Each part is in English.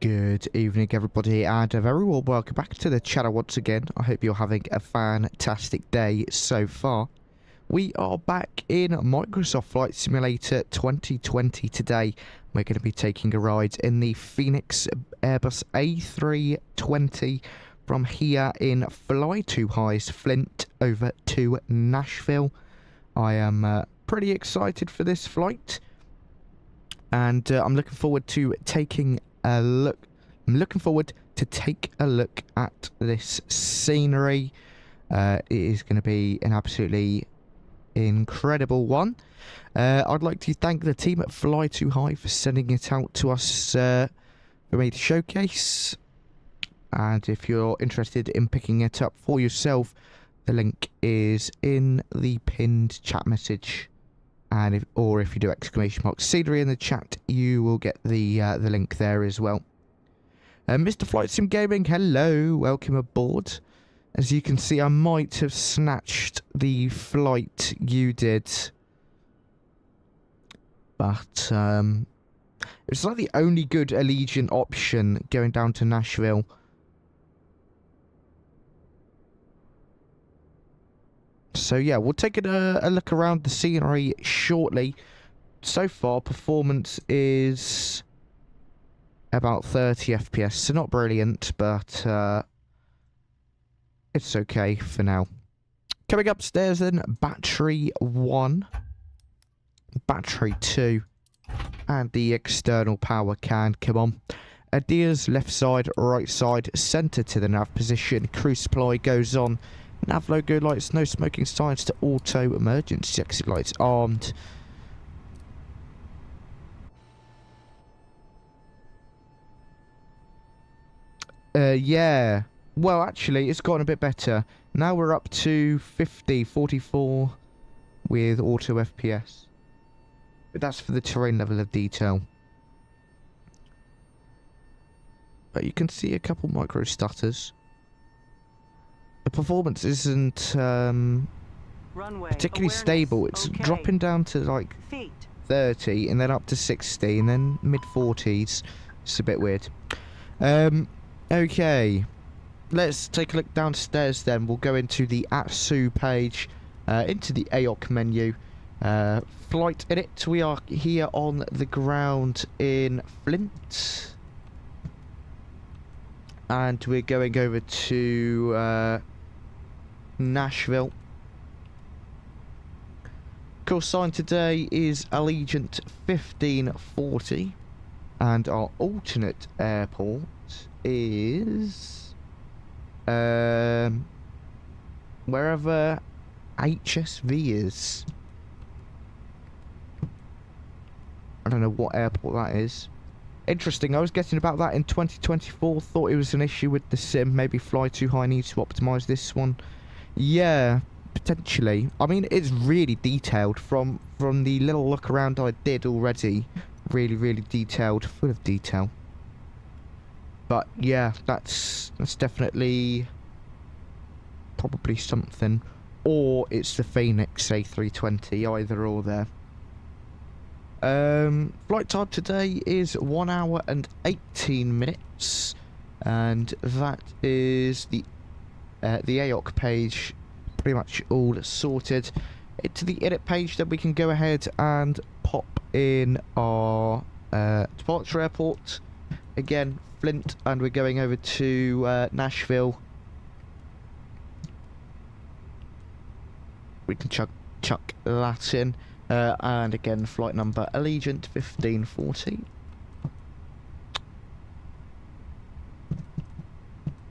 Good evening, everybody, and a very warm welcome back to the channel once again. I hope you're having a fantastic day so far. We are back in Microsoft Flight Simulator 2020 today. We're going to be taking a ride in the Fenix Airbus A320 from here in Fly2High's Flint over to Nashville. I am pretty excited for this flight, and I'm looking forward to taking a look. I'm looking forward to take a look at this scenery. It is going to be an absolutely incredible one. I'd like to thank the team at Fly2High for sending it out to us for me to showcase. And if you're interested in picking it up for yourself, the link is in the pinned chat message. And if you do !scenery in the chat, you will get the link there as well. Mr. Flight Sim Gaming, hello, welcome aboard. As you can see, I might have snatched the flight you did, but it's like the only good Allegiant option going down to Nashville. So yeah, we'll take a look around the scenery shortly. So far, performance is about 30 FPS, so not brilliant, but it's okay for now. Coming upstairs then, battery 1, battery 2, and the external power can come on. ADIRS left side, right side, centre to the nav position, cruise supply goes on. Nav logo lights, no smoking signs to auto, emergency exit lights armed. Yeah. Well, actually, it's gotten a bit better. Now we're up to 44 with auto FPS. But that's for the terrain level of detail. But you can see a couple micro stutters. The performance isn't particularly stable. It's dropping down to like 30 and then up to 60 and then mid-40s. It's a bit weird. Okay. Let's take a look downstairs then. We'll go into the 𝗓𝐸 page, into the AOC menu. Flight edit. We are here on the ground in Flint. And we're going over to Nashville. Call sign today is Allegiant 1540, and our alternate airport is wherever HSV is. I don't know what airport that is. Interesting, I was getting about that in 2024, thought it was an issue with the sim, maybe Fly2High needs to optimise this one. Yeah, potentially. I mean, it's really detailed from the little look around I did already. Really, really detailed, full of detail. But yeah, that's definitely probably something. Or it's the Fenix A320, either or there. Flight time today is 1 hour and 18 minutes, and that is the AOC page pretty much all sorted. Into the edit page, then we can go ahead and pop in our departure airport. Again, Flint, and we're going over to Nashville. We can chuck that in. And again, flight number Allegiant 1540.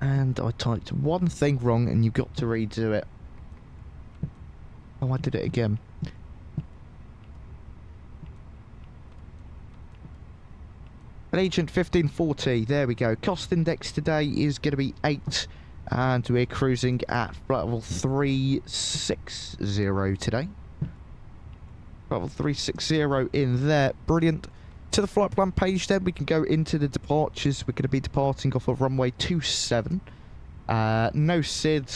And I typed one thing wrong and you've got to redo it. Oh, I did it again. Allegiant 1540, there we go. Cost index today is going to be 8. And we're cruising at flight level 360 today. Level 360 in there. Brilliant. To the flight plan page then, we can go into the departures. We're going to be departing off of runway 27. No SID,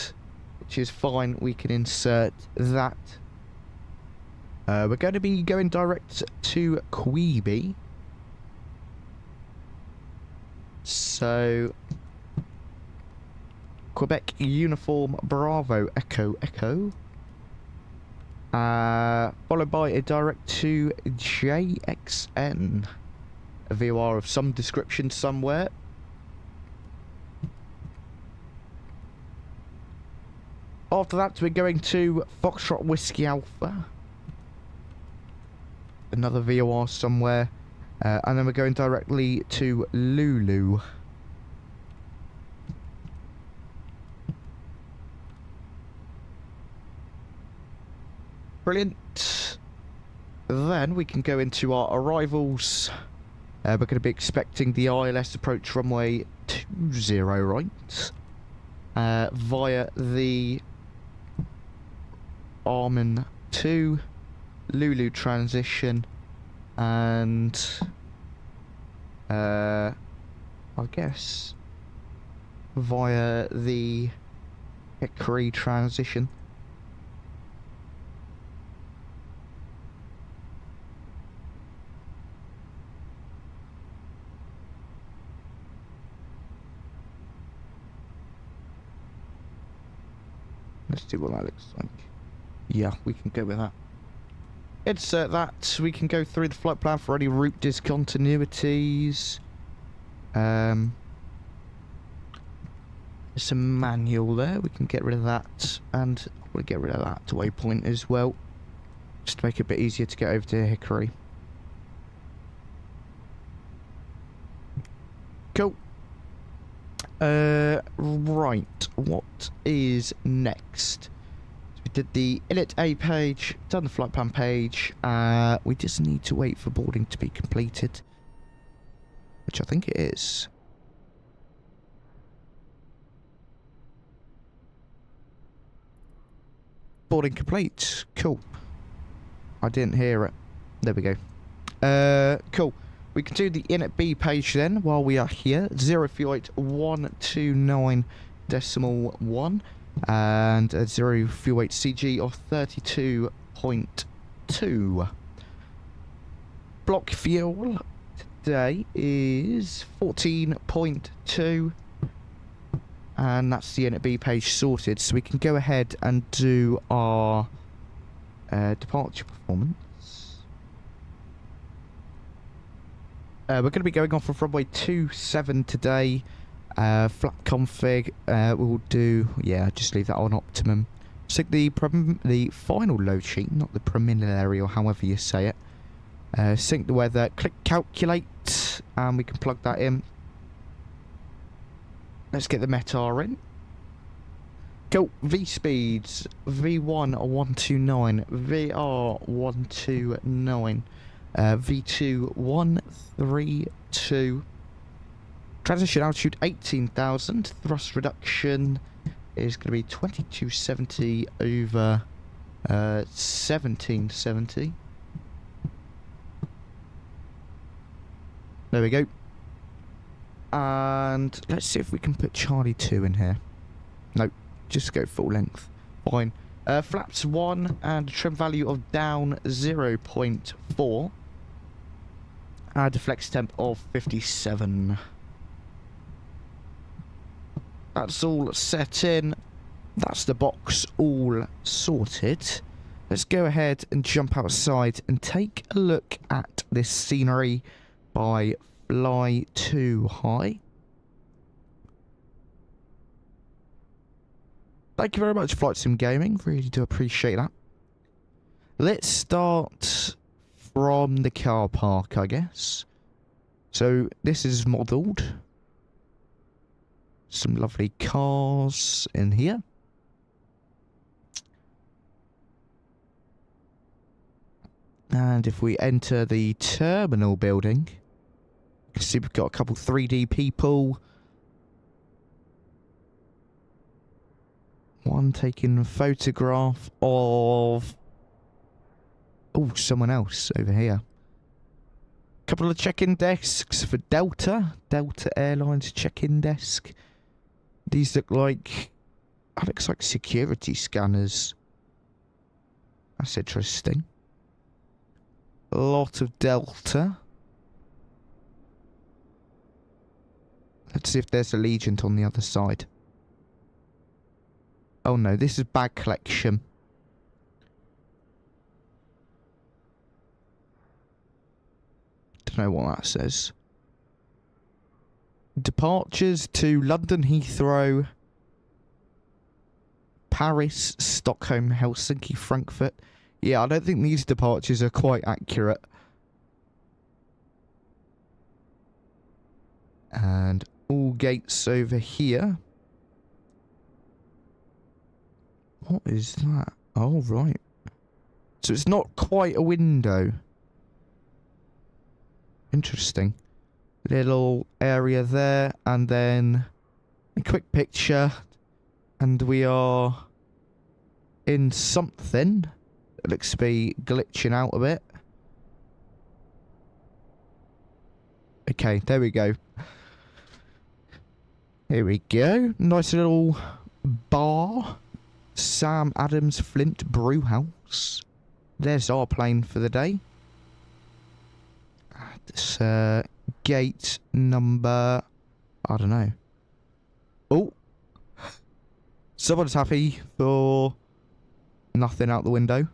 which is fine. We can insert that. We're going to be going direct to 𝗂𝐵𝗵𝗶𝗶𝗶𝗶. So Quebec Uniform Bravo Echo Echo. Followed by a direct to JXN. A VOR of some description somewhere. After that, we're going to Foxtrot Whiskey Alpha. Another VOR somewhere. And then we're going directly to Lulu. Brilliant. Then we can go into our arrivals. We're going to be expecting the ILS approach runway 20 right. Via the Armin 2 Lulu transition, and I guess via the Hickory transition. Let's see what that looks like. Yeah, we can go with that. Insert that. We can go through the flight plan for any route discontinuities. There's some manual there. We can get rid of that, and we'll get rid of that waypoint as well, just to make it a bit easier to get over to Hickory. Cool. Right, what is next? So we did the init A page, done the flight plan page. We just need to wait for boarding to be completed, which I think it is. Boarding complete. Cool. I didn't hear it. There we go. Cool. We can do the init B page then while we are here. 0.129.1 and a 0 fuel weight CG of 32.2. Block fuel today is 14.2, and that's the init B page sorted. So we can go ahead and do our departure performance. We're going to be going off of runway 27 today. Flat config, we'll do, yeah, just leave that on optimum. So the final load sheet, not the preliminary or however you say it. Sync the weather, click calculate, and we can plug that in. Let's get the METAR in. Cool. V speeds, V1 129, VR 129. V2 132. Transition altitude 18,000. Thrust reduction is going to be 2270 over 1770. There we go. And let's see if we can put Charlie 2 in here. Nope, just go full length. Fine. Flaps 1 and a trim value of down 0.4. And a flex temp of 57. That's all set in. That's the box all sorted. Let's go ahead and jump outside and take a look at this scenery by Fly2High. Thank you very much, Flight Sim Gaming. Really do appreciate that. Let's start from the car park, I guess. So this is modelled. Some lovely cars in here. And if we enter the terminal building, you can see we've got a couple 3D people. One taking a photograph of... oh, someone else over here. Couple of check-in desks for Delta Airlines check-in desk. These look like... that looks like security scanners. That's interesting. A lot of Delta. Let's see if there's Allegiant on the other side. Oh no, this is bag collection. Don't know what that says. Departures to London Heathrow, Paris, Stockholm, Helsinki, Frankfurt. Yeah, I don't think these departures are quite accurate. And all gates over here. What is that? Oh, right. So it's not quite a window. Interesting. Little area there, and then a quick picture. And we are in something. It looks to be glitching out a bit. Okay, there we go. Here we go. Nice little bar. Sam Adams Flint Brew House. There's our plane for the day. This gate number... I don't know. Oh. Someone's happy for nothing out the window.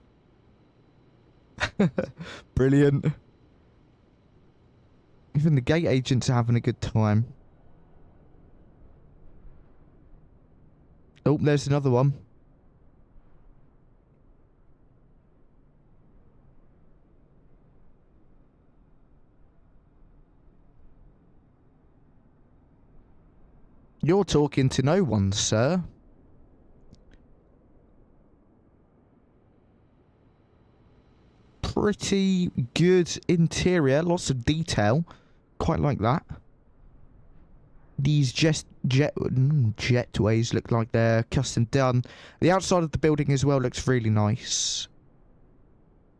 Brilliant. Even the gate agents are having a good time. Oh, there's another one. You're talking to no one, sir. Pretty good interior, lots of detail. Quite like that. These jetways look like they're custom done. The outside of the building as well looks really nice.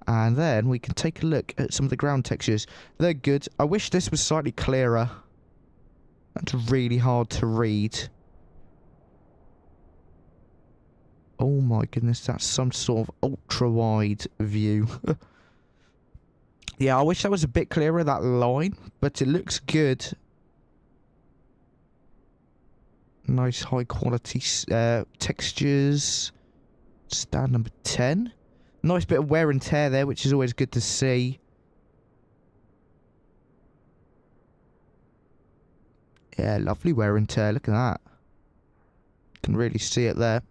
And then we can take a look at some of the ground textures. They're good. I wish this was slightly clearer. That's really hard to read. Oh my goodness, that's some sort of ultra-wide view. Yeah, I wish that was a bit clearer, that line, but it looks good. Nice high quality textures. Stand number 10. Nice bit of wear and tear there, which is always good to see. Yeah, lovely wear and tear. Look at that. Can really see it there.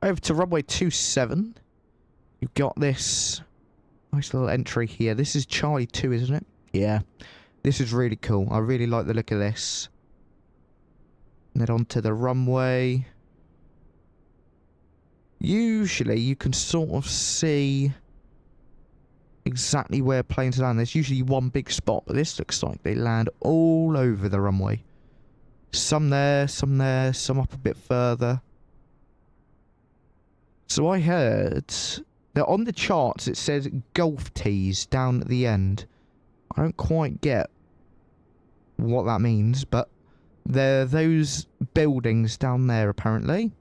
Over to runway 27. You've got this nice little entry here. This is Charlie 2, isn't it? Yeah. This is really cool. I really like the look of this. And then onto the runway. Usually you can sort of see exactly where planes land. There's usually one big spot, but this looks like they land all over the runway. Some there, some up a bit further. So I heard that on the charts it says golf tees down at the end. I don't quite get what that means, but there are those buildings down there apparently.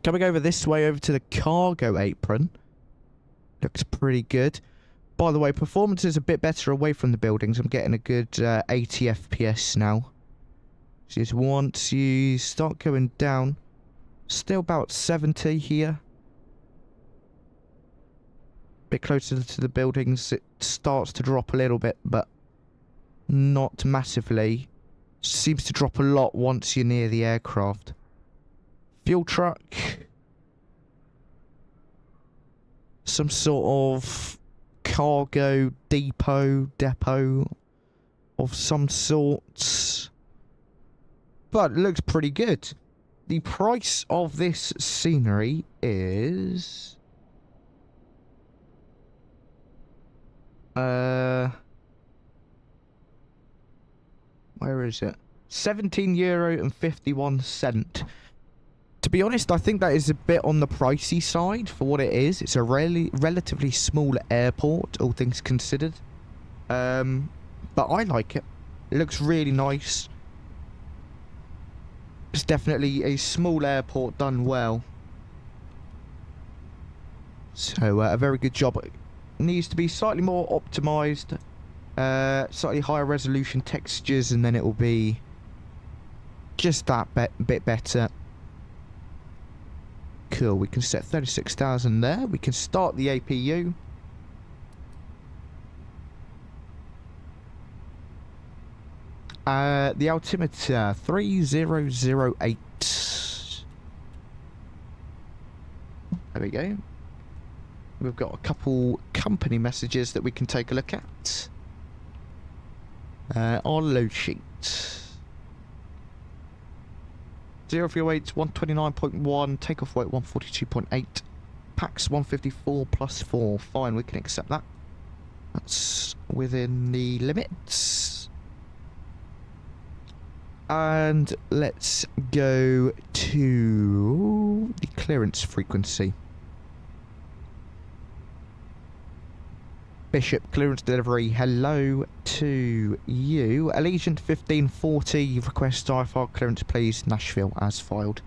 Coming over this way, over to the cargo apron. Looks pretty good. By the way, performance is a bit better away from the buildings. I'm getting a good 80 FPS now. Just once you start going down, still about 70 here. Bit closer to the buildings, it starts to drop a little bit, but not massively. Seems to drop a lot once you're near the aircraft. Fuel truck. Some sort of cargo depot of some sorts. But it looks pretty good. The price of this scenery is... where is it? €17.51. To be honest, I think that is a bit on the pricey side for what it is. It's a relatively small airport, all things considered. But I like it. It looks really nice. It's definitely a small airport done well. So, a very good job. It needs to be slightly more optimised. Slightly higher resolution textures, and then it will be just that bit better. Cool, we can set 36,000 there. We can start the APU. The altimeter 3008. There we go. We've got a couple company messages that we can take a look at. Our load sheet. 0 fuel weight 129.1, takeoff weight 142.8, packs 154 plus 4. Fine, we can accept that. That's within the limits. And let's go to the clearance frequency. Bishop, clearance delivery, hello to you. Allegiant 1540, request IFR clearance please, Nashville as filed.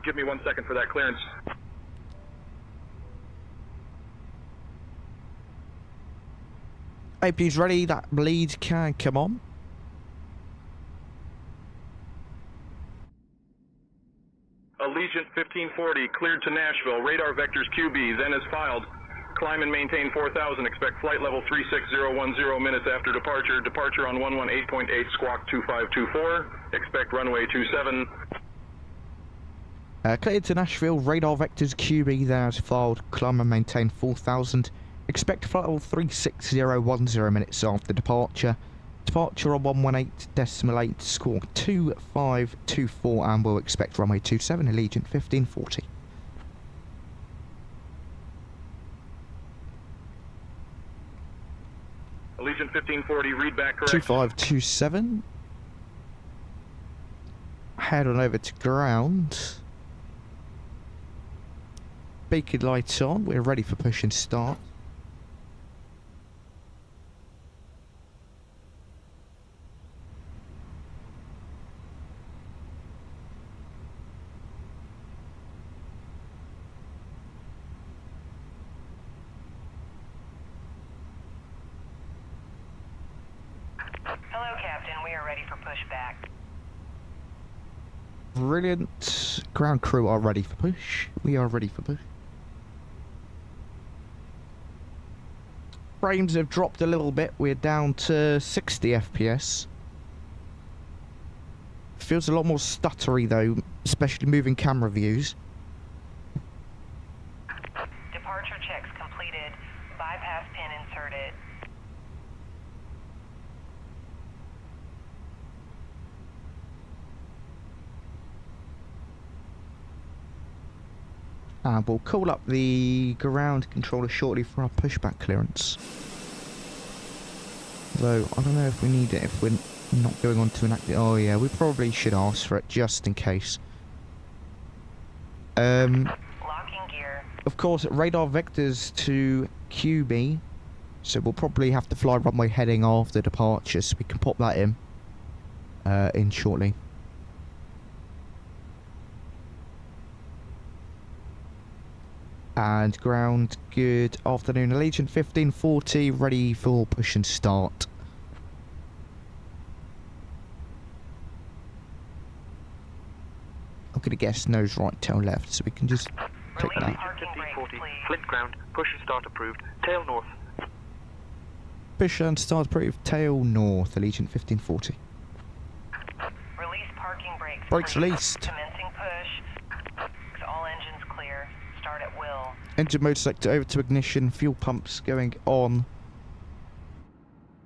Give me 1 second for that clearance. APU's ready, that bleed can come on. Allegiant 1540, cleared to Nashville. Radar vectors QB, then as filed. Climb and maintain 4,000. Expect flight level 36010 minutes after departure. Departure on 118.8 squawk 2524. Expect runway 27. Cleared to Nashville. Radar vectors QB, then as filed. Climb and maintain 4,000. Expect flight level 36010 minutes after departure. Departure on 118.8 squawk 2524, and we'll expect runway 27, Allegiant 1540. Allegiant 1540, read back correct. 2527. Head on over to ground. Beacon lights on, we're ready for push and start. Brilliant. Ground crew are ready for push. We are ready for push. Frames have dropped a little bit. We're down to 60 FPS. Feels a lot more stuttery though, especially moving camera views. Departure checks completed. Bypass pin inserted. And we'll call up the ground controller shortly for our pushback clearance. Though, I don't know if we need it if we're not going on to an active... Oh yeah, we probably should ask for it just in case. Locking gear. Of course, radar vectors to QB. So we'll probably have to fly runway heading after departure, so we can pop that in shortly. And ground, good afternoon. Allegiant 1540, ready for push and start. I'm going to guess nose right, tail left, so we can just take that. Allegiant 1540, Flint ground, push and start approved. Tail north. Push and start approved, tail north, Allegiant 1540. Release parking brakes. Brakes please. released. Commencing push. All engines clear. Start at will. Engine mode selector over to ignition, fuel pumps going on.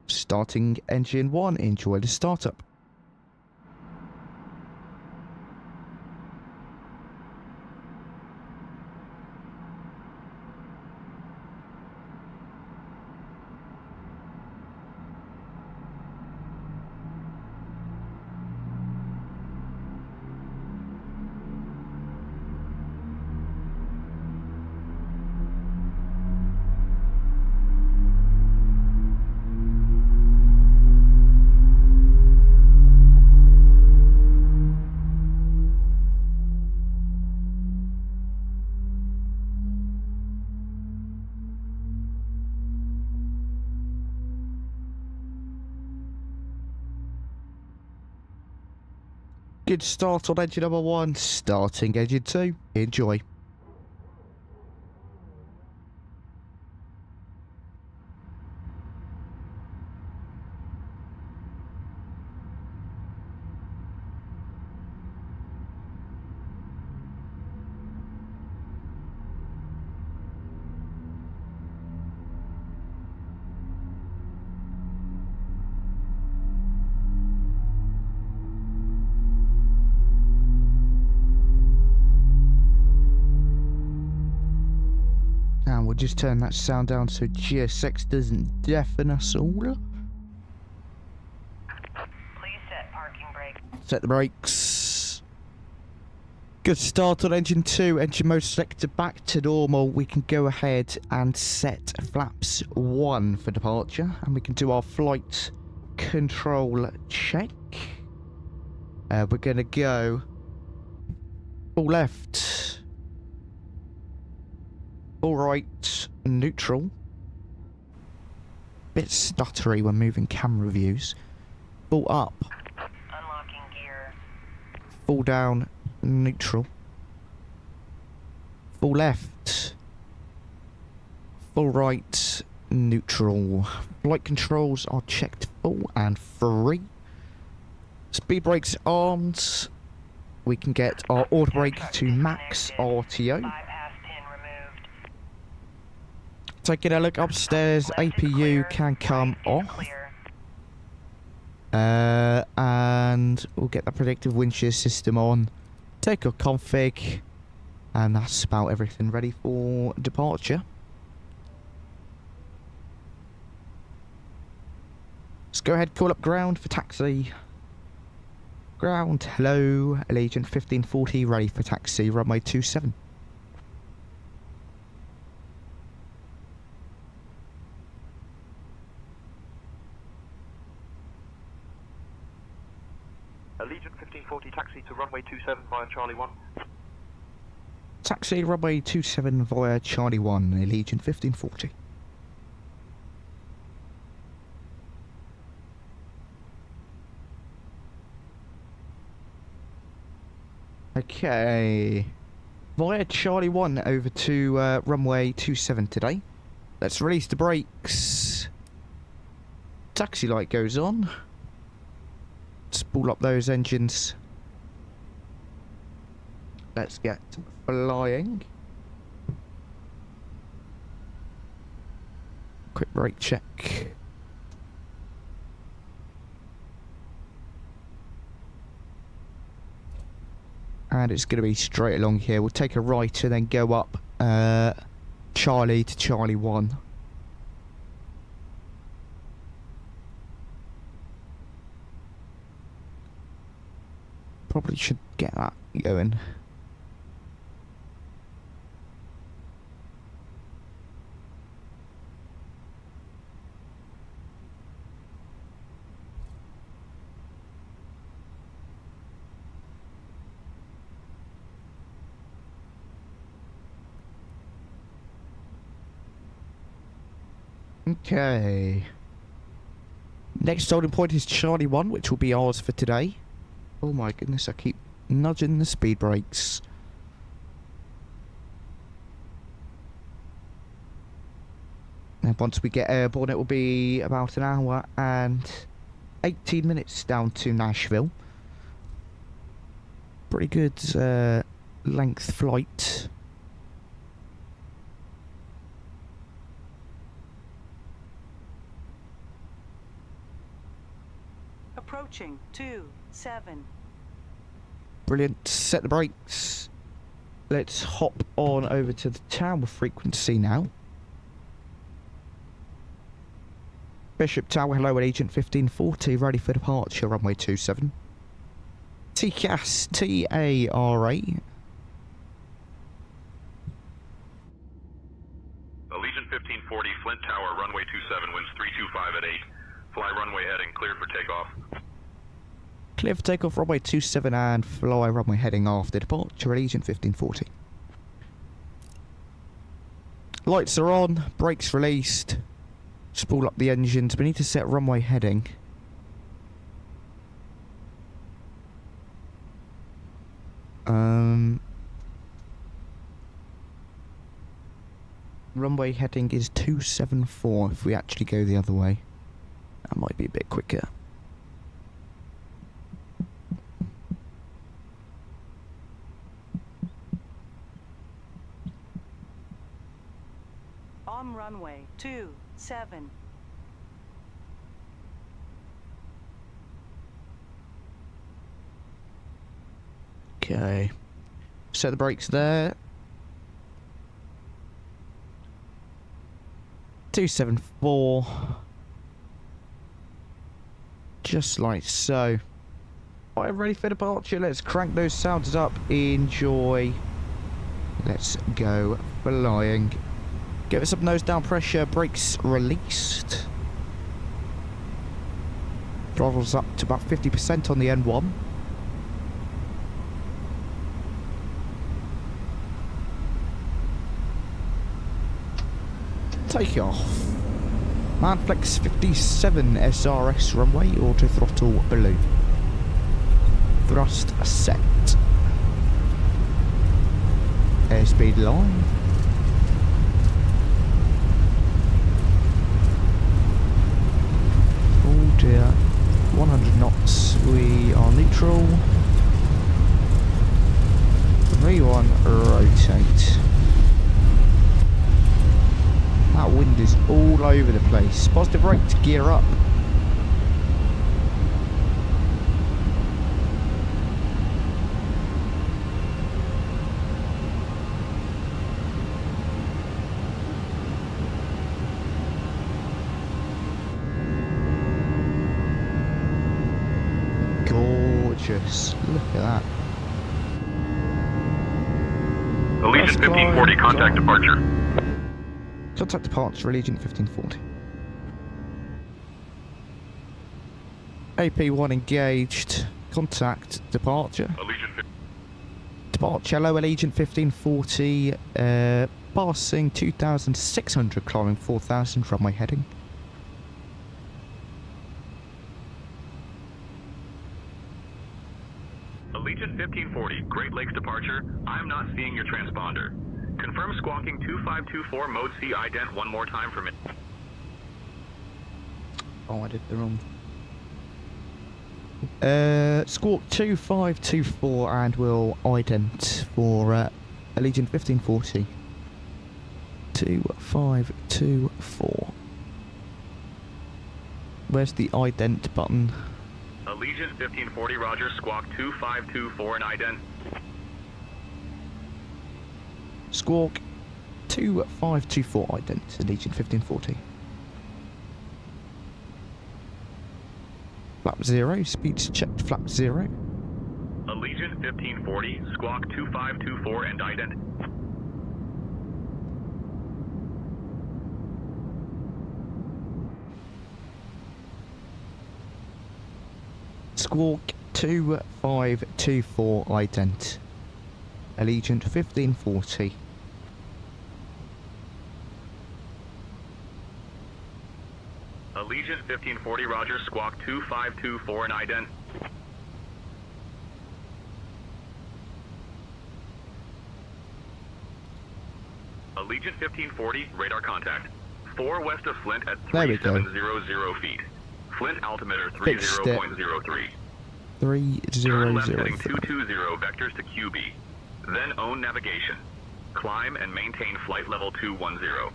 Starting engine 1, enjoy the startup. Good start on engine number 1, starting engine 2. Enjoy. And we'll just turn that sound down so GSX doesn't deafen us all. Please set parking brake. Set the brakes. Good start on engine 2. Engine mode selected back to normal. We can go ahead and set flaps 1 for departure. And we can do our flight control check. We're going to go full left. All right, neutral. Bit stuttery when moving camera views. Full up. Unlocking gear. Full down, neutral. Full left. Full right, neutral. Flight controls are checked full and free. Speed brakes armed. We can get our auto brake to max RTO. Taking a look upstairs, APU can come off. And we'll get the predictive wind shear system on. Take a config. And that's about everything ready for departure. Let's go ahead, call up ground for taxi. Ground, hello, Allegiant 1540, ready for taxi, runway 27. Allegiant 1540, taxi to runway 27 via Charlie 1. Taxi runway 27 via Charlie 1, Allegiant 1540. Okay. Via Charlie 1 over to runway 27 today. Let's release the brakes. Taxi light goes on. Spool up those engines. Let's get flying. Quick brake check. And it's going to be straight along here. We'll take a right and then go up Charlie to Charlie 1. Probably should get that going. Okay. Next holding point is Charlie 1, which will be ours for today. Oh my goodness, I keep nudging the speed brakes. And once we get airborne, it will be about an hour and 18 minutes down to Nashville. Pretty good length flight. Approaching 27. Brilliant. Set the brakes. Let's hop on over to the tower frequency now. Bishop Tower, hello, Agent 1540, ready for departure, runway 27. TCAS, TARA. Allegiant 1540, Flint Tower, runway 27, winds 325 at 8. Fly runway heading, cleared for takeoff. Clear for takeoff, runway 27 and fly runway heading after departure, Allegiant 1540. Lights are on, brakes released. Spool up the engines. We need to set runway heading. Runway heading is 274 if we actually go the other way. That might be a bit quicker. On runway 27. Okay. Set the brakes there. 274. Just like so. Alright, ready for departure. Let's crank those sounds up. Enjoy. Let's go flying. Give us up nose down pressure. Brakes released. Throttles up to about 50% on the N1. Take off. Manflex 57 SRS runway, auto throttle below. Thrust set. Airspeed line. Oh dear. 100 knots. We are neutral. 3-1 rotate. That wind is all over the place. Positive rate to gear up. Gorgeous. Look at that. Allegiant 1540, contact departure. Contact departure, Allegiant 1540. AP1 engaged. Contact departure. Allegiant Departure, hello, Allegiant 1540. Passing 2,600, climbing 4,000, runway heading. Allegiant 1540, Great Lakes departure. I'm not seeing your transponder. Confirm squawking 2524 mode C ident one more time for me. Oh, I did the wrong. Squawk 2524 and we'll ident for Allegiant 1540. 2524. Where's the ident button? Allegiant 1540, roger, squawk 2524 and ident. Squawk 2524 ident, Allegiant 1540. Flap 0, speeds checked, flap 0. Allegiant 1540, squawk 2524 and ident. Squawk 2524 ident, Allegiant 1540. Allegiant 1540, roger, squawk 2524 and ident. Allegiant 1540, radar contact. 4 west of Flint at 3700 feet. Flint altimeter 30.03. 3003. Turn left heading 220 vectors to QB. Then own navigation. Climb and maintain flight level 210.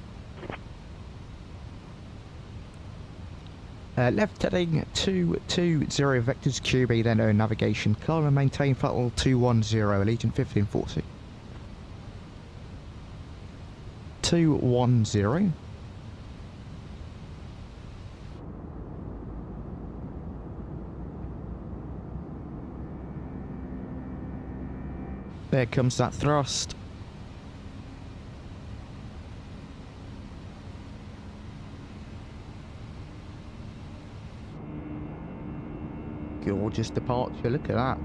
Left heading 220 vectors QB, then own navigation. Climb and maintain flight level 210, Allegiant 1540. 210. There comes that thrust. Gorgeous departure, look at that.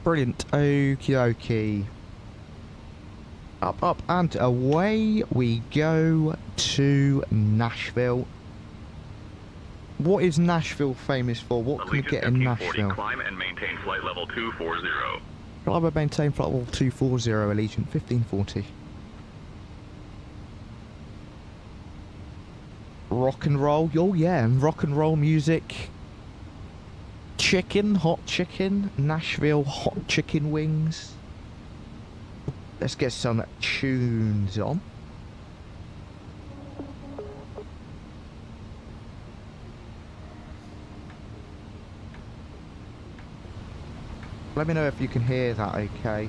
Brilliant. Okie dokie. Up, up, and away we go to Nashville. What is Nashville famous for? What can we get in Nashville? Climb and maintain flight level 240. Climb and maintain flight level 240, Allegiant 1540. Rock and roll. Oh yeah, rock and roll music. Chicken, hot chicken. Nashville hot chicken wings. Let's get some tunes on. Let me know if you can hear that okay.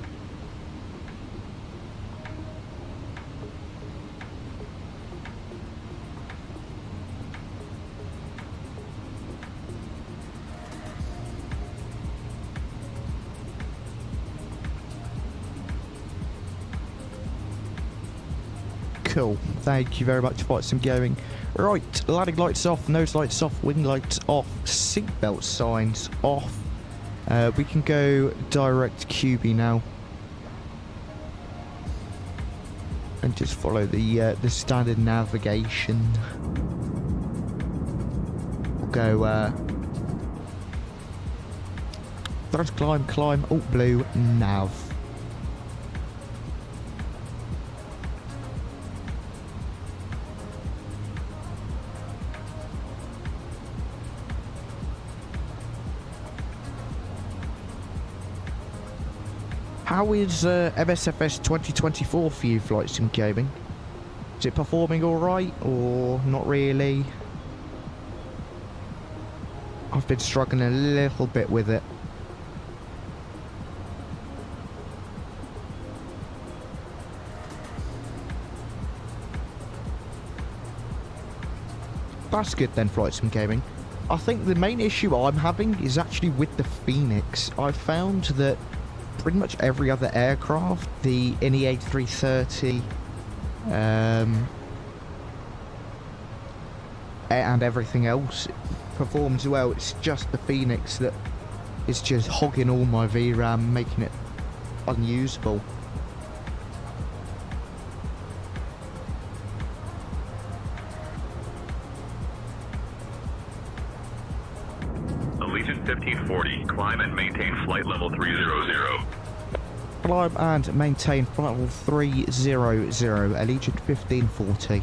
Cool. Thank you very much for some going. Right, landing lights off, nose lights off, wing lights off, seatbelt signs off. We can go direct QB now. And just follow the standard navigation. We'll go thrust climb, alt blue, nav. How is MSFS 2024 for you, Flight Sim Gaming? Is it performing alright, or not really? I've been struggling a little bit with it. That's good then, Flight Sim Gaming. I think the main issue I'm having is actually with the Fenix. I've found that pretty much every other aircraft, the A320, and everything else performs well. It's just the Fenix that is just hogging all my VRAM, making it unusable. Allegiant 1540, climb and maintain flight level 300. Climb and maintain flight level 300, Allegiant 1540.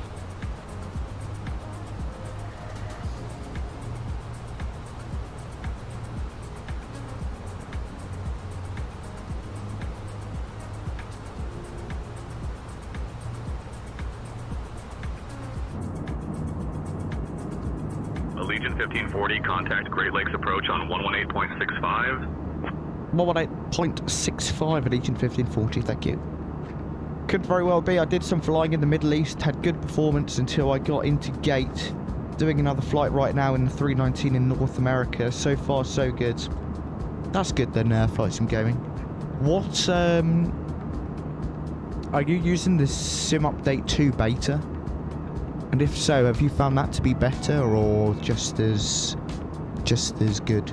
Allegiant 1540, contact Great Lakes approach on 118.65. 118.65, Allegiant 1540, thank you. Could very well be. I did some flying in the Middle East, had good performance until I got into gate. Doing another flight right now in the 319 in North America. So far, so good. That's good then, Flight Sim Gaming. What, are you using the Sim Update 2 beta? And if so, have you found that to be better or just as good?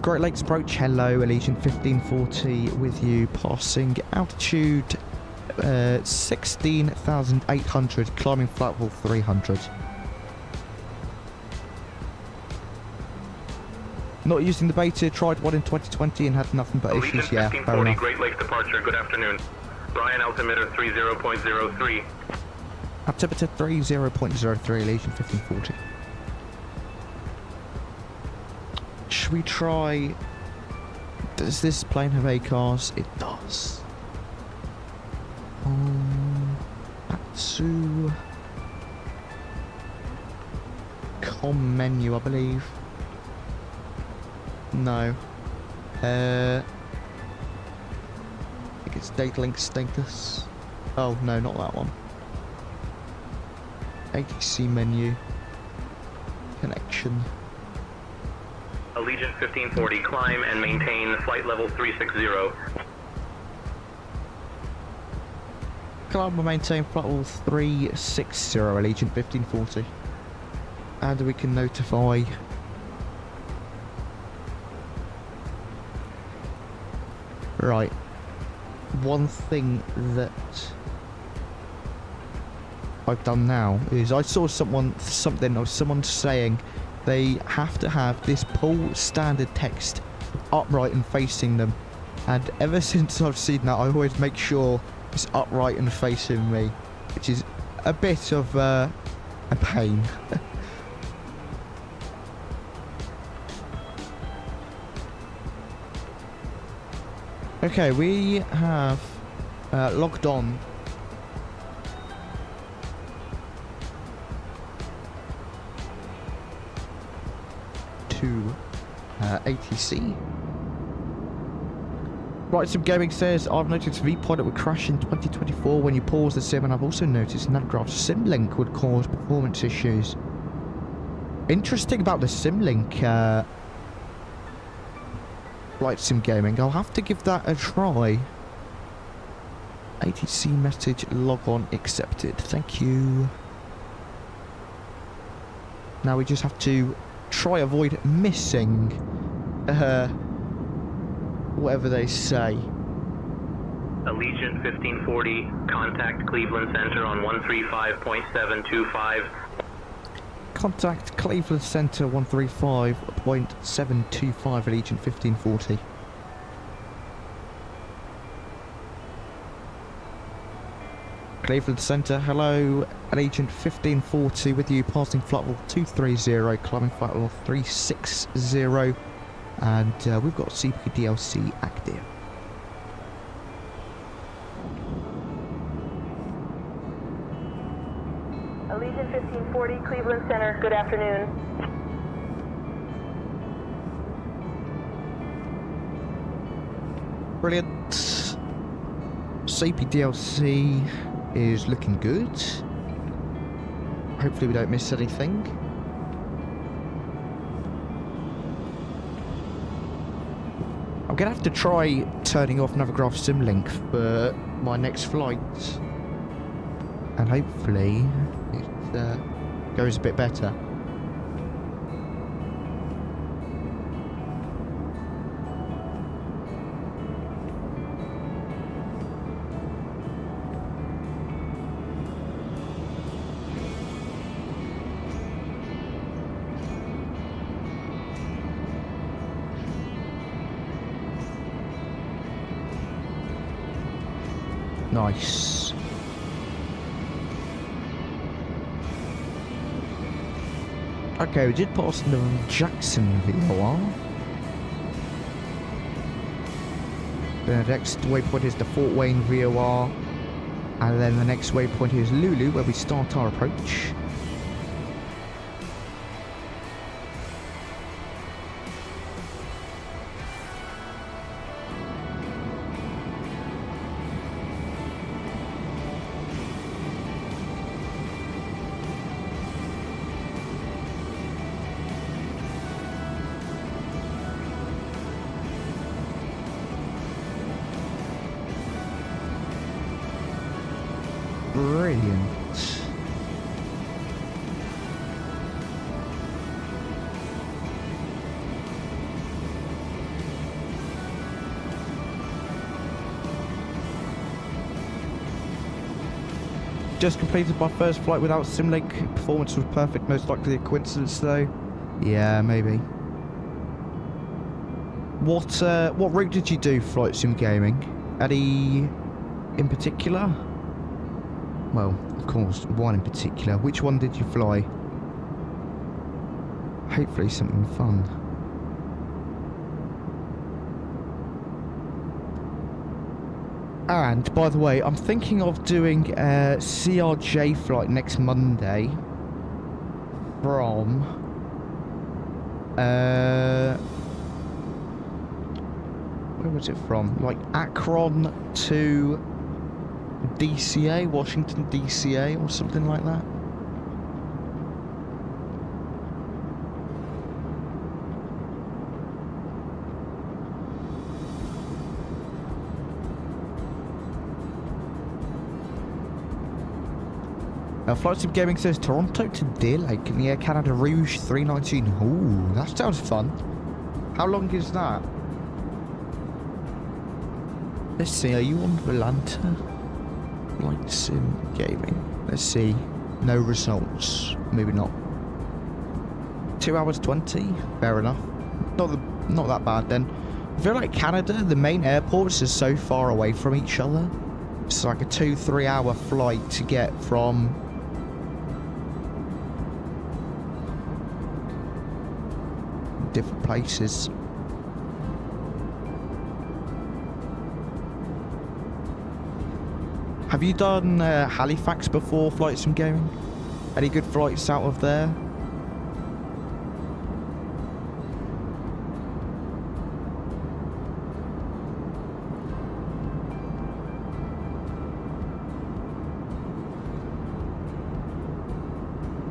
Great Lakes approach, hello, Allegiant 1540 with you, passing altitude 16,800, climbing flight level 300. Not using the beta, tried one in 2020 and had nothing but Allegiant issues, yeah, fair 1540, enough. Great Lakes departure, good afternoon. Brian, altimeter 30.03. Altimeter 30.03, Allegiant 1540. Should we try... Does this plane have ACARS? It does. Atsu... Com menu, I believe. No. I think it's data link status. Oh, no, not that one. ATC menu. Connection. Allegiant 1540, climb and maintain flight level 360. Climb and maintain flight level 360, Allegiant 1540. And we can notify Right. One thing that I've done now is I saw someone saying they have to have this pull standard text upright and facing them, and ever since I've seen that, I always make sure it's upright and facing me, which is a bit of a pain. Okay, we have logged on to ATC. Right, some gaming says, I've noticed V-Pilot would crash in 2024 when you pause the sim, and I've also noticed Navgraph's SimLink would cause performance issues. Interesting about the SimLink, Flight Sim Gaming. I'll have to give that a try. ATC message, log on accepted. Thank you. Now we just have to try avoid missing whatever they say. Allegiant 1540, contact Cleveland Center on 135.725. Contact Cleveland Center 135.725, Allegiant 1540. Cleveland Center, hello, Allegiant 1540 with you, passing flight level 230, climbing flight level 360, and we've got 𝗔𝗶𝗿𝗀𝘃 active. Allegiant 1540, Cleveland Center, good afternoon. Brilliant. 𝗔𝗶𝗿𝗀𝘃 is looking good. Hopefully we don't miss anything. I'm going to have to try turning off Navigraph SimLink for my next flight. And hopefully it goes a bit better. Nice. Okay, we did pass the Jacksonville. The next waypoint is the Fort Wayne VOR, and then the next waypoint is Lulu, where we start our approach. Brilliant. Just completed my first flight without SimLink. Performance was perfect, most likely a coincidence though. Yeah, maybe. What route did you do, Flight Sim Gaming? Any in particular? Well, of course, one in particular. Which one did you fly? Hopefully something fun. And, by the way, I'm thinking of doing a CRJ flight next Monday from where was it from? Like Akron to DCA, Washington DCA or something like that. Flight Sim Gaming says Toronto to Deer Lake in the Air Canada Rouge 319. Ooh, that sounds fun. How long is that? Let's see, are you on Volanta? Flight Sim Gaming. Let's see. No results. Maybe not. 2 hours 20? Fair enough. Not that bad then. I feel like Canada, the main airports are so far away from each other. It's like a 2-3 hour flight to get from different places. Have you done Halifax before, Flight Sim Gaming? Any good flights out of there?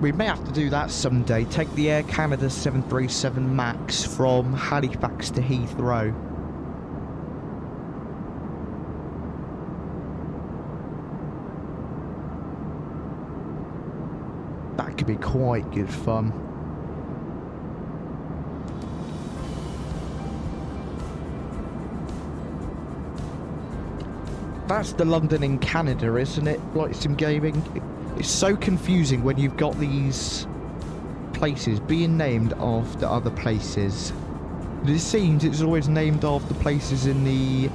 We may have to do that someday. Take the Air Canada 737 MAX from Halifax to Heathrow. That could be quite good fun. That's the London in Canada, isn't it? Flight Sim Gaming. It's so confusing when you've got these places being named after other places. It seems it's always named after places in the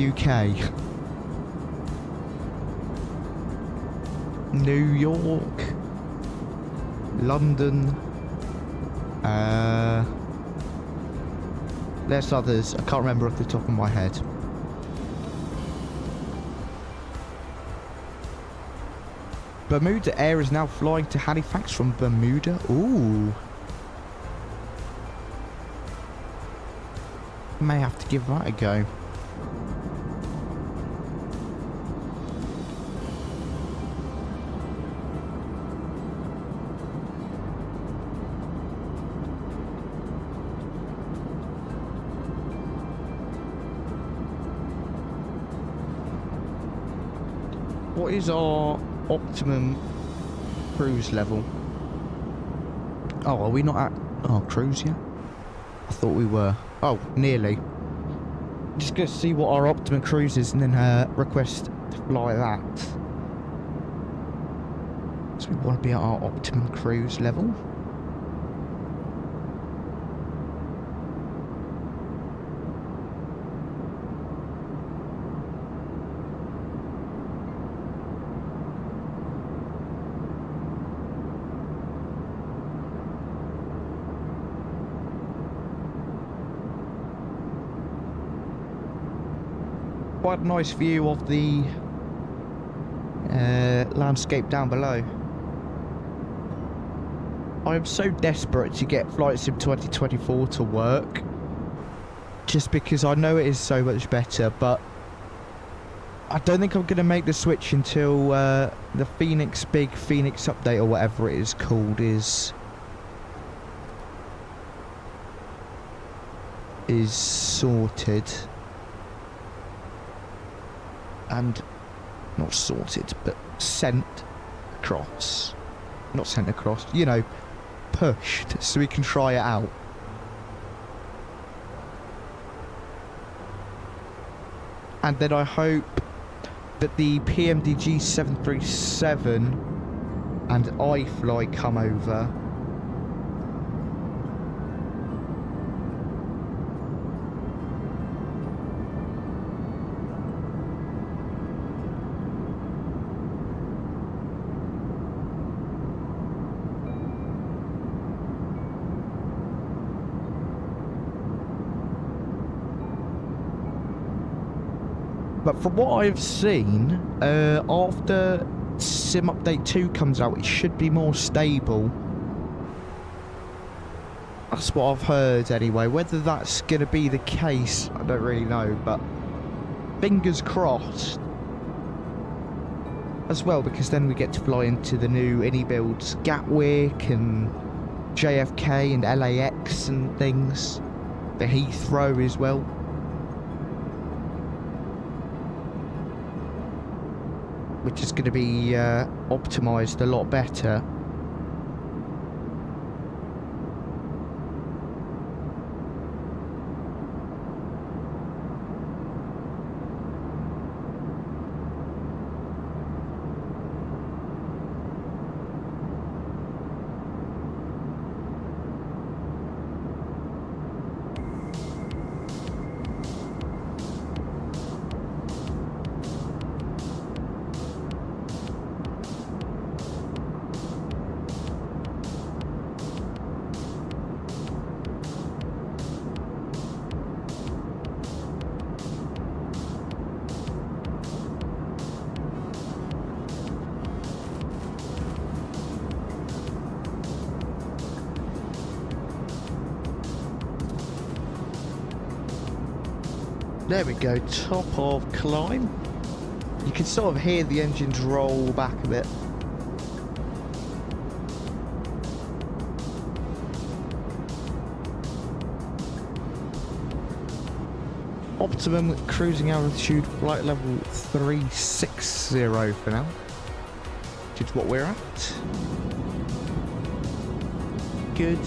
UK. New York, London, there's others, I can't remember off the top of my head. Bermuda Air is now flying to Halifax from Bermuda. Ooh. May have to give that a go. What is our optimum cruise level? Oh, are we not at cruise yet? I thought we were. Oh, nearly. Just gonna see what our optimum cruise is and then request to fly that. So we want to be at our optimum cruise level. Quite a nice view of the landscape down below. I am so desperate to get Flight Sim 2024 to work, just because I know it is so much better, but I don't think I'm going to make the switch until the Fenix update or whatever it is called is sorted. And not sorted, but sent across. Not sent across, you know, pushed so we can try it out. And then I hope that the PMDG 737 and iFly come over. But from what I've seen, after Sim Update 2 comes out, it should be more stable. That's what I've heard anyway. Whether that's going to be the case, I don't really know, but fingers crossed. As well, because then we get to fly into the new Innie builds, Gatwick and JFK and LAX and things. The Heathrow as well. Which is going to be optimised a lot better. There we go, top of climb. You can sort of hear the engines roll back a bit. Optimum cruising altitude, flight level 360 for now, which is what we're at. Good.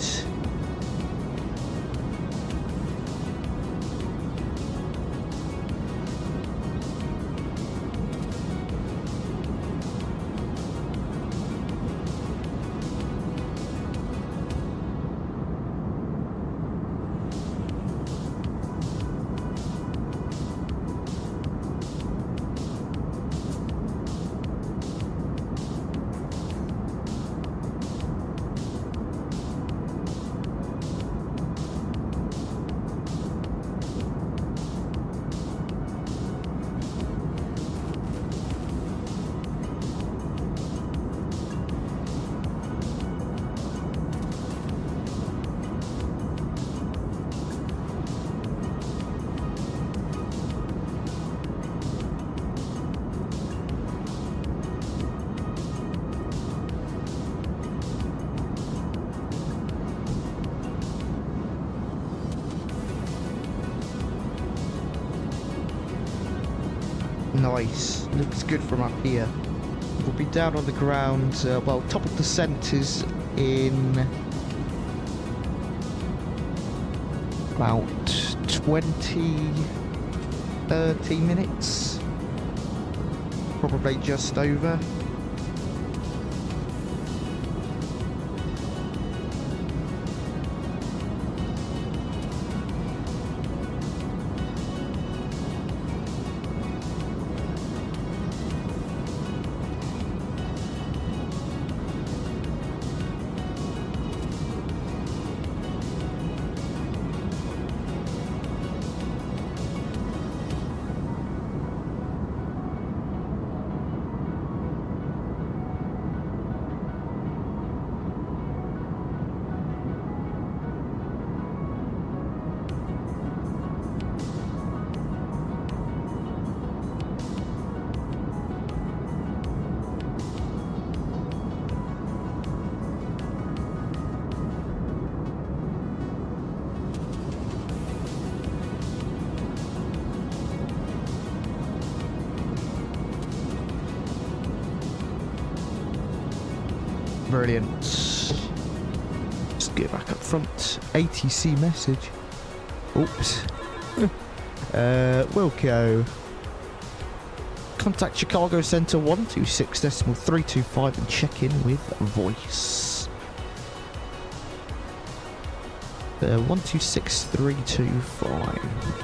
Nice, looks good from up here. We'll be down on the ground, well, top of descent is in about 20-30 minutes, probably just over. Brilliant. Just get back up front. ATC message. Oops. Wilco. Contact Chicago Center 126.325 and check in with voice. 126.325.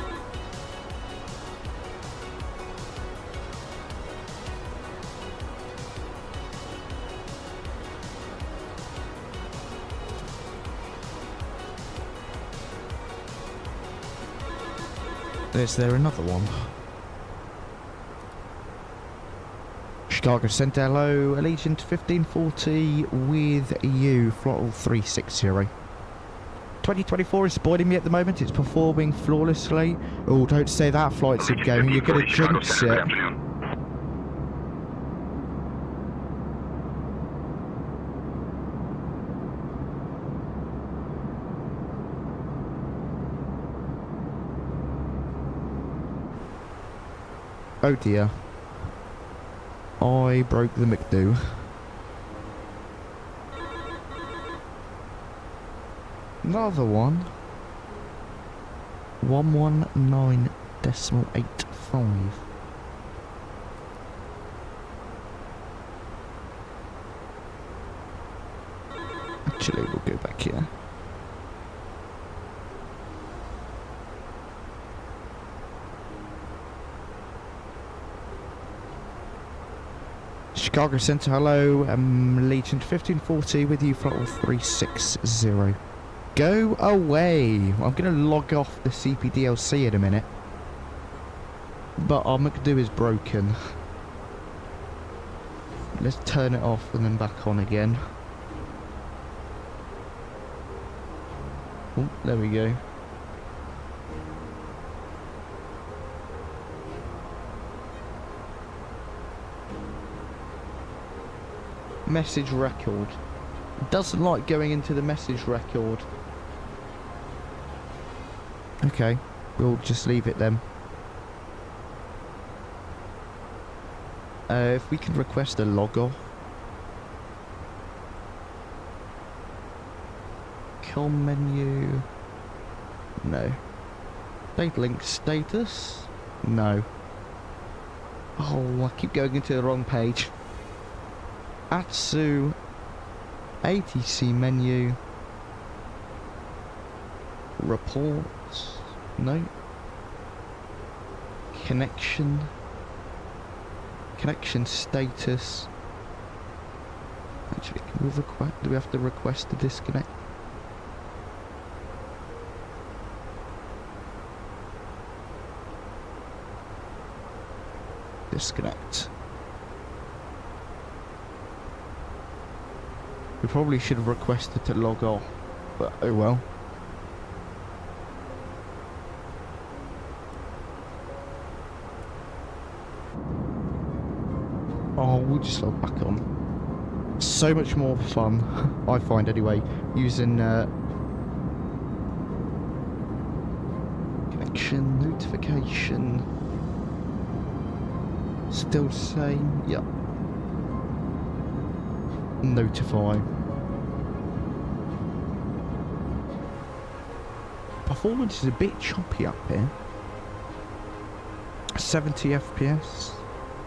Is there another one? Chicago Center, hello, Allegiant 1540 with you, throttle 360. 2024 is spoiling me at the moment, it's performing flawlessly. Oh, don't say that, flight sim gaming, you're gonna jinx it. Oh dear. I broke the 𝗦𝗂𝗰𝐵𝗏𝗏. Another one. 119.85. Actually, we'll go back here. Chicago Center, hello, Allegiant 1540 with you, throttle 360. Go away! I'm going to log off the CPDLC in a minute. But our 𝗦𝗂𝗏 is broken. Let's turn it off and then back on again. Oh, there we go. message record. Doesn't like going into the message record. Okay, we'll just leave it then. If we can request a log off. Com menu. No. Date link status. No. Oh, I keep going into the wrong page. ATSU. ATC menu. Reports. No. Connection. Connection status. Actually, can we request? Do we have to request a disconnect? Disconnect. We probably should have requested to log off, but oh well. Oh, we'll just log back on. So much more fun, I find anyway, using connection, notification. Still the same, yep. Notify. Performance is a bit choppy up here. 70 FPS.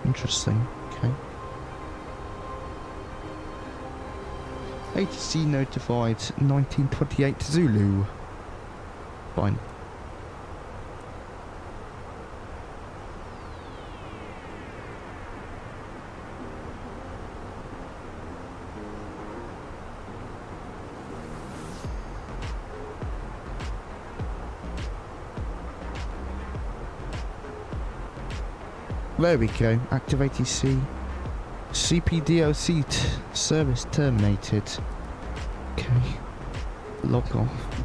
Interesting. Okay. ATC notified 1928 Zulu. Fine. There we go. Activate ATC. CPDOC service terminated. Okay. Log off.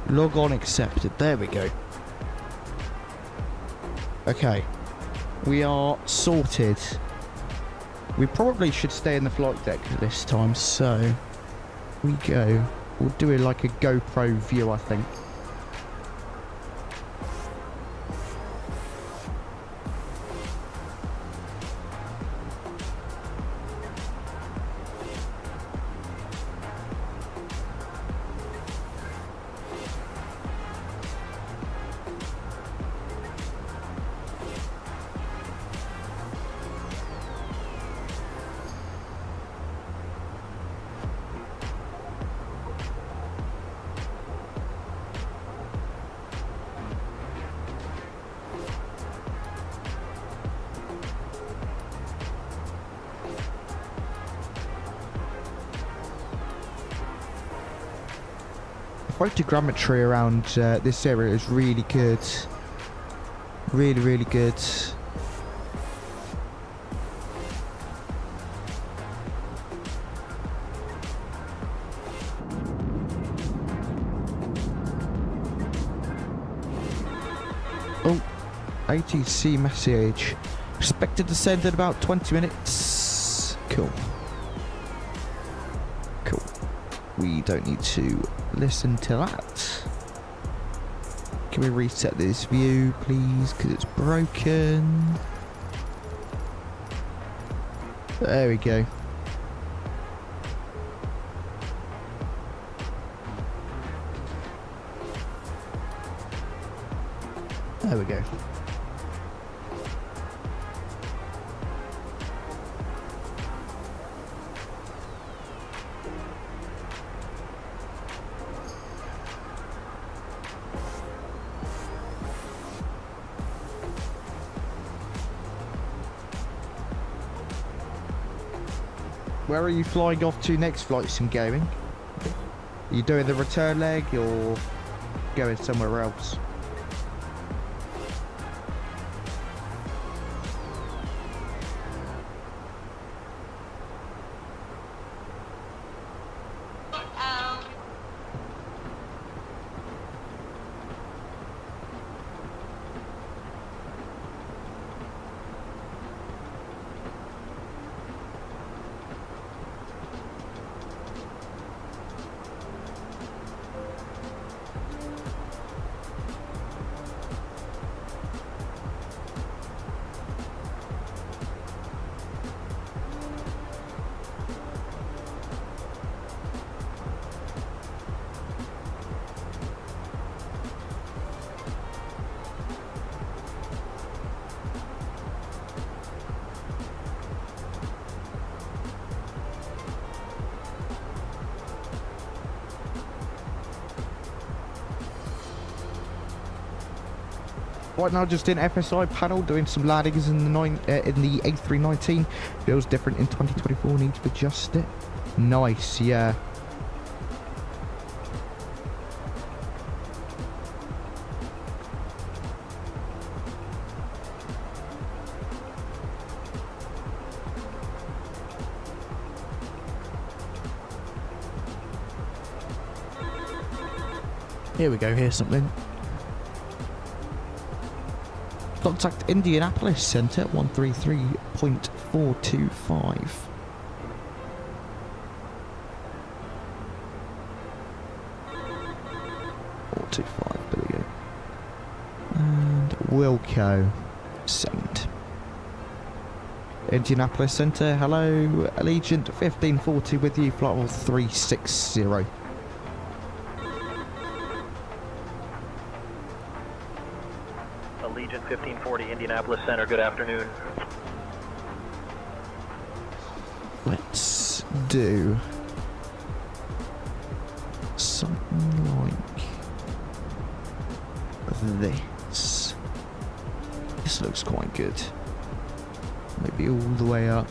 Log on accepted. There we go. Okay. We are sorted. We probably should stay in the flight deck this time, so we go. We'll do it like a GoPro view, I think. Photogrammetry around this area is really good. Really, really good. Oh, ATC message. Expected to send in about 20 minutes. Cool. Cool. We don't need to listen to that. Can we reset this view, please? Because it's broken. There we go. There we go. Where are you flying off to next, Flight Sim Gaming? Are you doing the return leg or going somewhere else? Right now, just in FSI panel, doing some landings in the A319. Feels different in 2024. Need to adjust it. Nice, yeah. Here we go, here's something. Contact Indianapolis Center 133.425. There we go. And Wilco. Send. Indianapolis Center, hello. Allegiant 1540 with you, flight level 360. Allegiant 1540, Indianapolis Center, good afternoon. Let's do something like this. This looks quite good. Maybe all the way up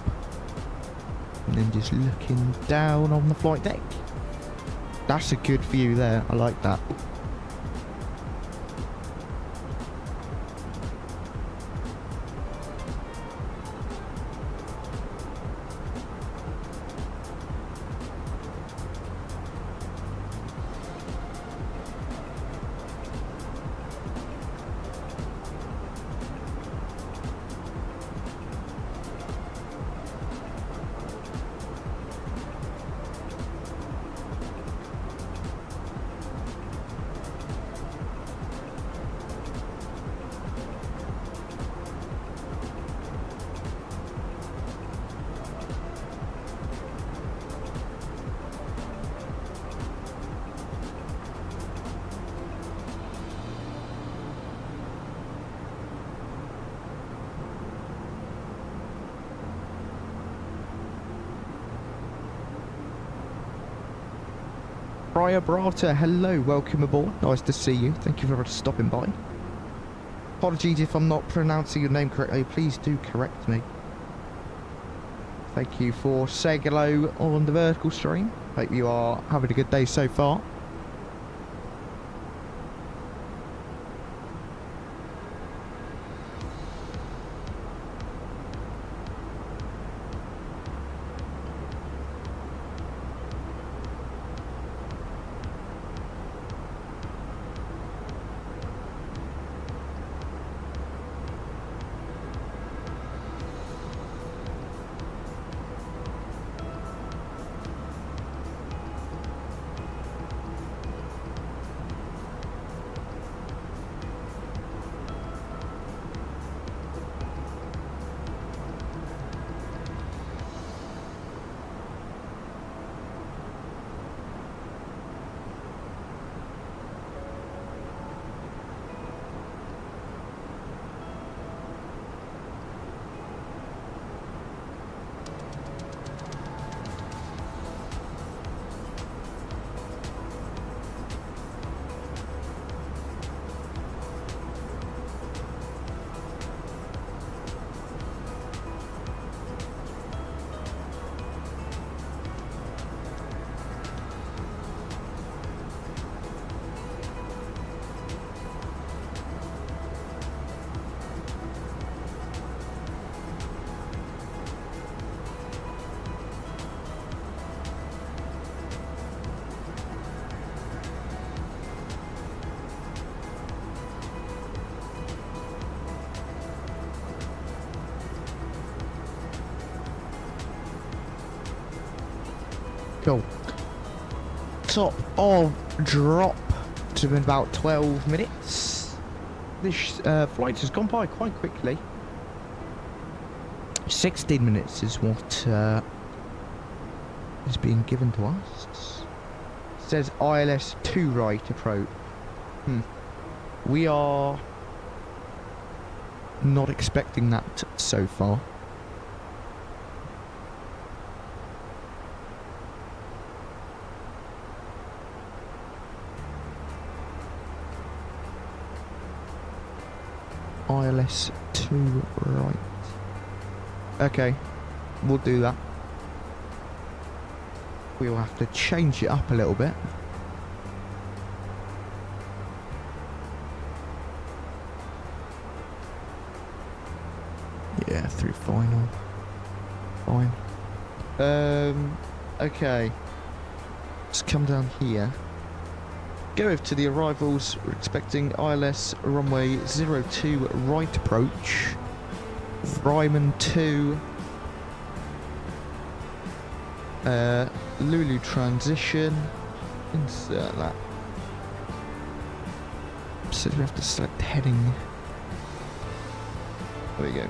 and then just looking down on the flight deck. That's a good view there. I like that. 𝗗𝗶𝗶𝗶𝗀, hello, welcome aboard. Nice to see you. Thank you for stopping by. Apologies if I'm not pronouncing your name correctly. Please do correct me. Thank you for saying hello on the vertical stream. Hope you are having a good day so far. Cool. Top of drop to in about 12 minutes. This flight has gone by quite quickly. 16 minutes is what is being given to us. It says ILS 2 right approach. We are not expecting that so far. ILS to right. Okay, we'll do that. We'll have to change it up a little bit. Yeah, through final. Fine. Okay. Let's come down here. Go over to the arrivals. We're expecting ILS runway 02 right approach. Ryman 2. Lulu transition. Insert that. So we have to select heading. There we go.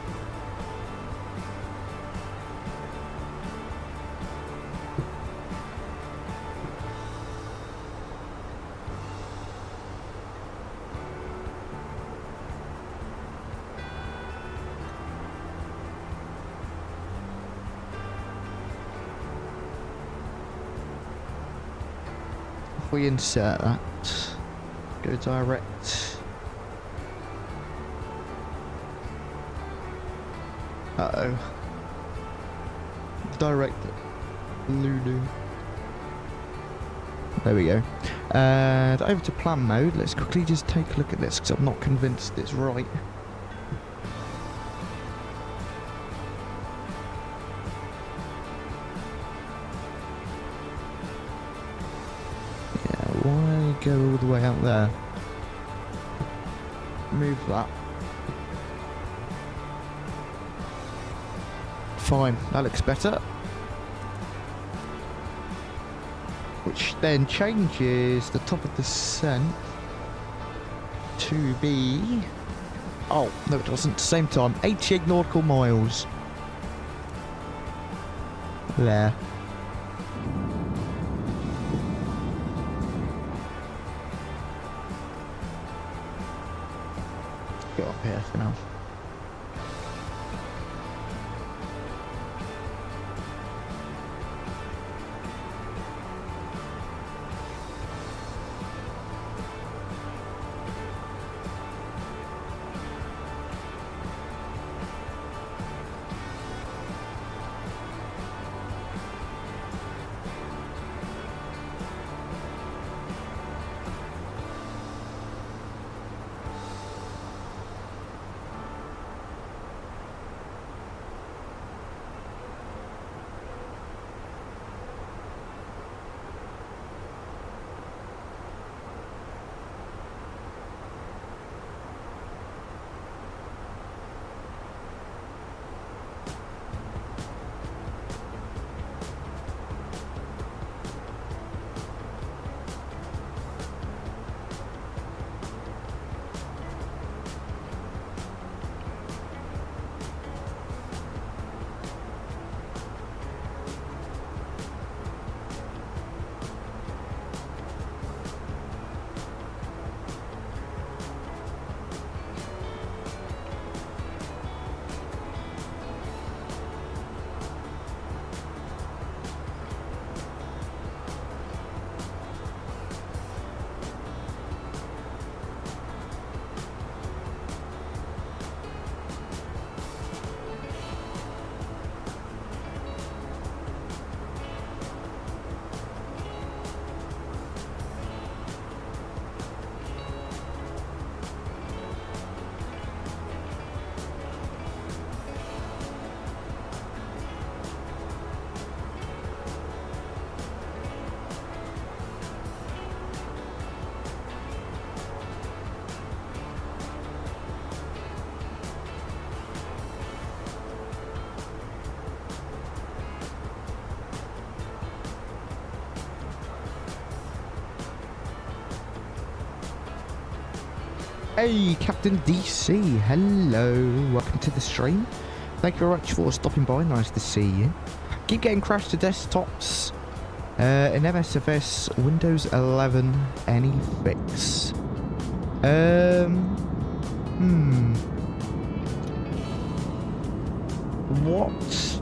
If we insert that, go direct. Uh-oh. Direct Lulu. There we go. And over to plan mode. Let's quickly just take a look at this because I'm not convinced it's right. Why go all the way out there? Move that. Fine, that looks better. Which then changes the top of the descent to be... Oh, no it doesn't. Same time, 88 nautical miles. There. Get up here for now. Hey, Captain DC, hello, welcome to the stream. Thank you very much for stopping by, nice to see you. Keep getting crashed to desktops. In MSFS, Windows 11, any fix? What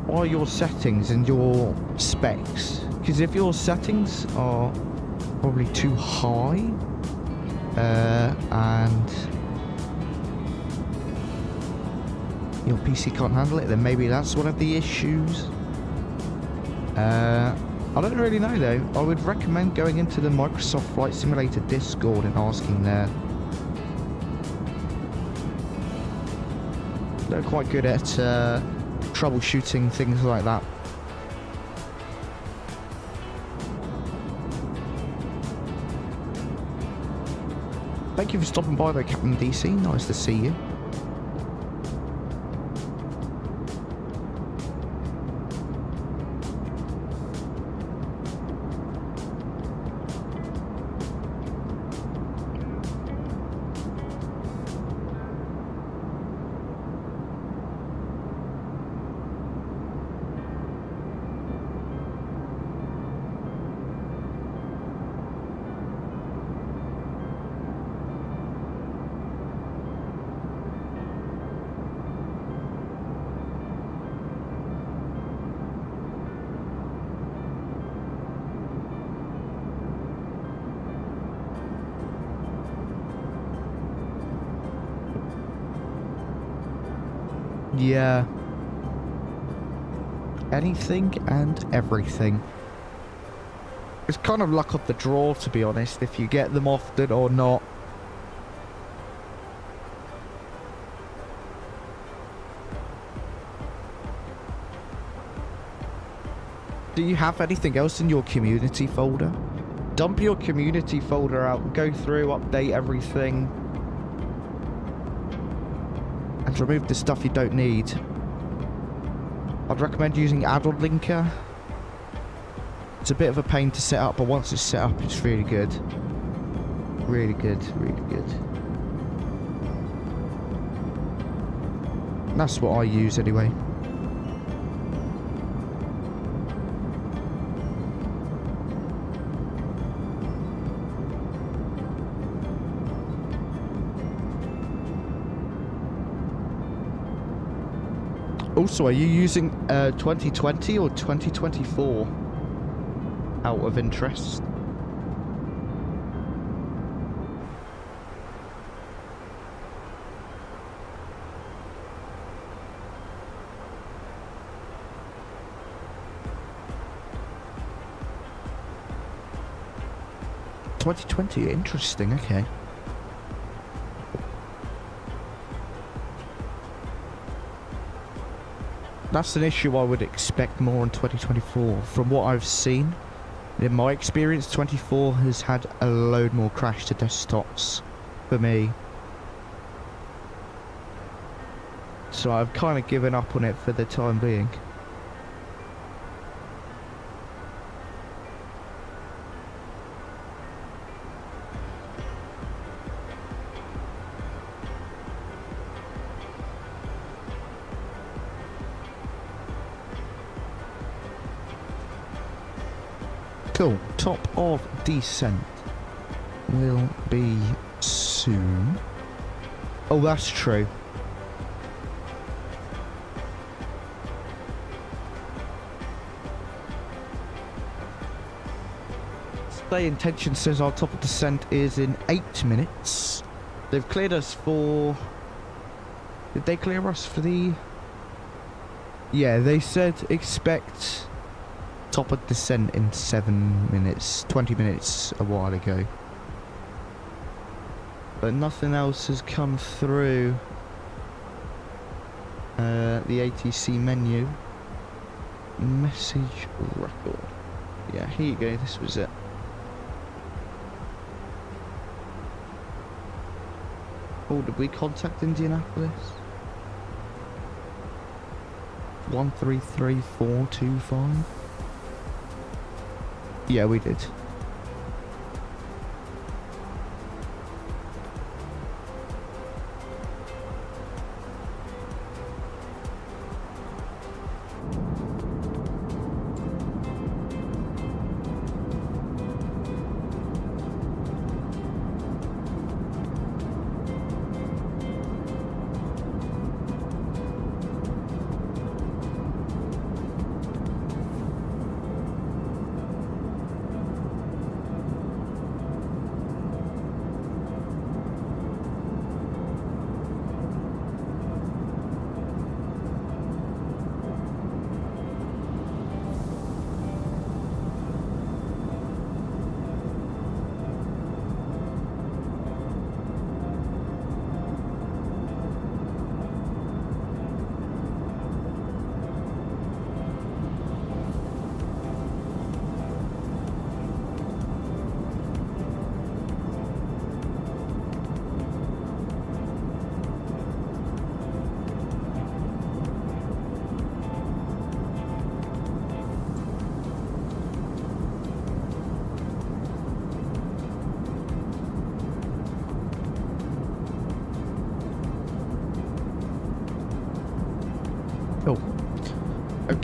are your settings and your specs? Because if your settings are probably too high, and your PC can't handle it, then maybe that's one of the issues. I don't really know though. I would recommend going into the Microsoft Flight Simulator Discord and asking there. They're quite good at troubleshooting things like that. Thank you for stopping by though, Captain DC. Nice to see you. Yeah. Anything and everything. It's kind of luck of the draw, to be honest, if you get them often or not. Do you have anything else in your community folder? Dump your community folder out, go through, update everything. And remove the stuff you don't need. I'd recommend using add-on linker. It's a bit of a pain to set up, but once it's set up, it's really good. Really good, really good. That's what I use anyway. Also, are you using 2020 or 2024 out of interest? '2020, interesting, okay. That's an issue I would expect more in 2024. From what I've seen, in my experience, 24 has had a load more crash to desktops for me. So I've kind of given up on it for the time being. Cool. Top of descent will be soon. Oh, that's true. Display intention says our top of descent is in 8 minutes. They've cleared us for... Did they clear us for the... Yeah, they said expect... top of descent in 7 minutes, 20 minutes a while ago. But nothing else has come through the ATC menu. Message record. Yeah, here you go, this was it. Oh, did we contact Indianapolis? 133425. Yeah, we did.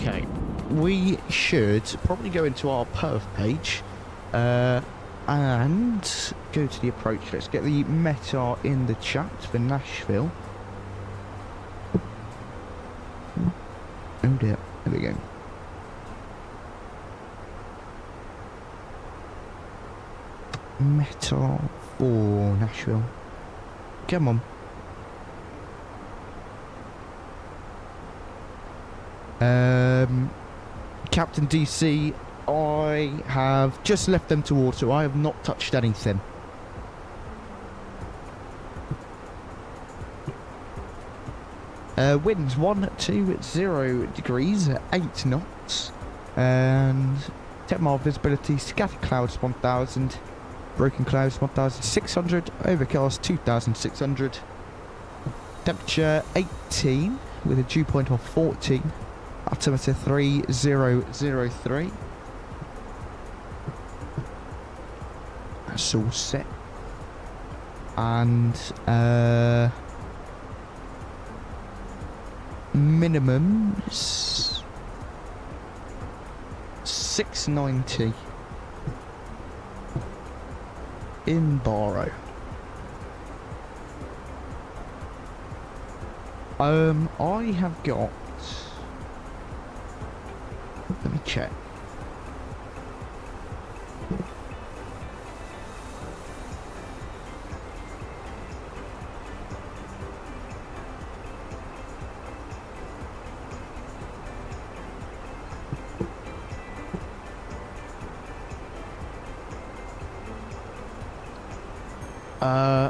Okay, we should probably go into our perf page and go to the approach. Let's get the meta in the chat for Nashville. Oh dear, there we go. Meta for Nashville. Come on. Captain DC, I have just left them to water. I have not touched anything. Winds 120 degrees, 8 knots, and 10-mile visibility. Scattered clouds 1,000, broken clouds 1,600, overcast 2,600. Temperature 18 with a dew point of 14. Altimeter 3003. That's all set. And minimum 690 in Barrow. I have got. Let me check.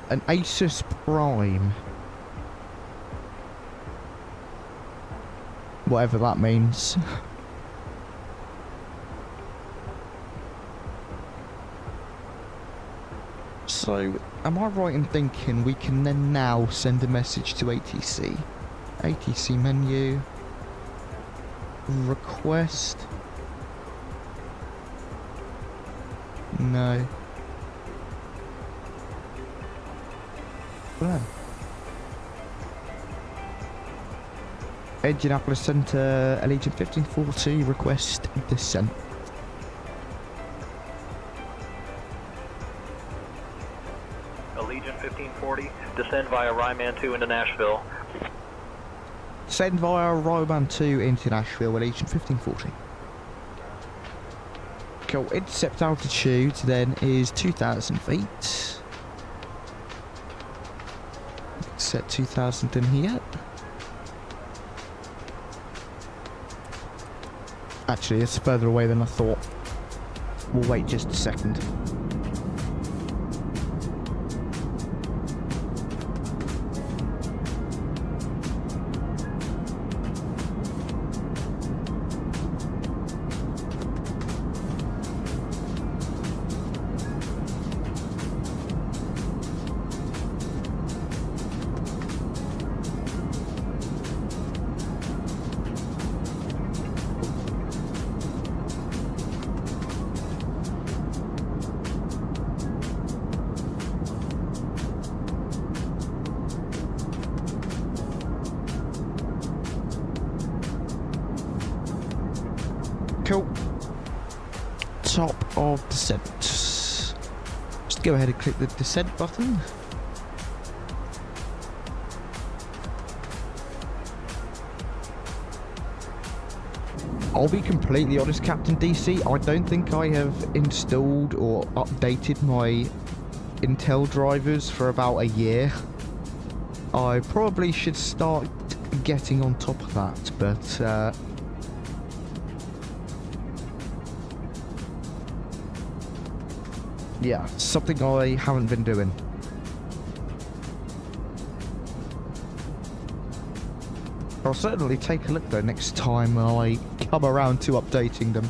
An Asus Prime. Whatever that means. So, am I right in thinking we can then now send a message to ATC? ATC menu. Request. No. Indianapolis Center, Allegiant 1540, request descent. Allegiant 1540, descend via Ryman 2 into Nashville. Send via Ryman 2 into Nashville, Allegiant 1540. Cool, intercept altitude then is 2,000 feet. Set 2,000 in here. Actually, it's further away than I thought. We'll wait just a second. Cool. Top of descent. Just go ahead and click the descent button. I'll be completely honest, Captain DC, I don't think I have installed or updated my Intel drivers for about a year. I probably should start getting on top of that, but yeah, something I haven't been doing. I'll certainly take a look though next time I come around to updating them.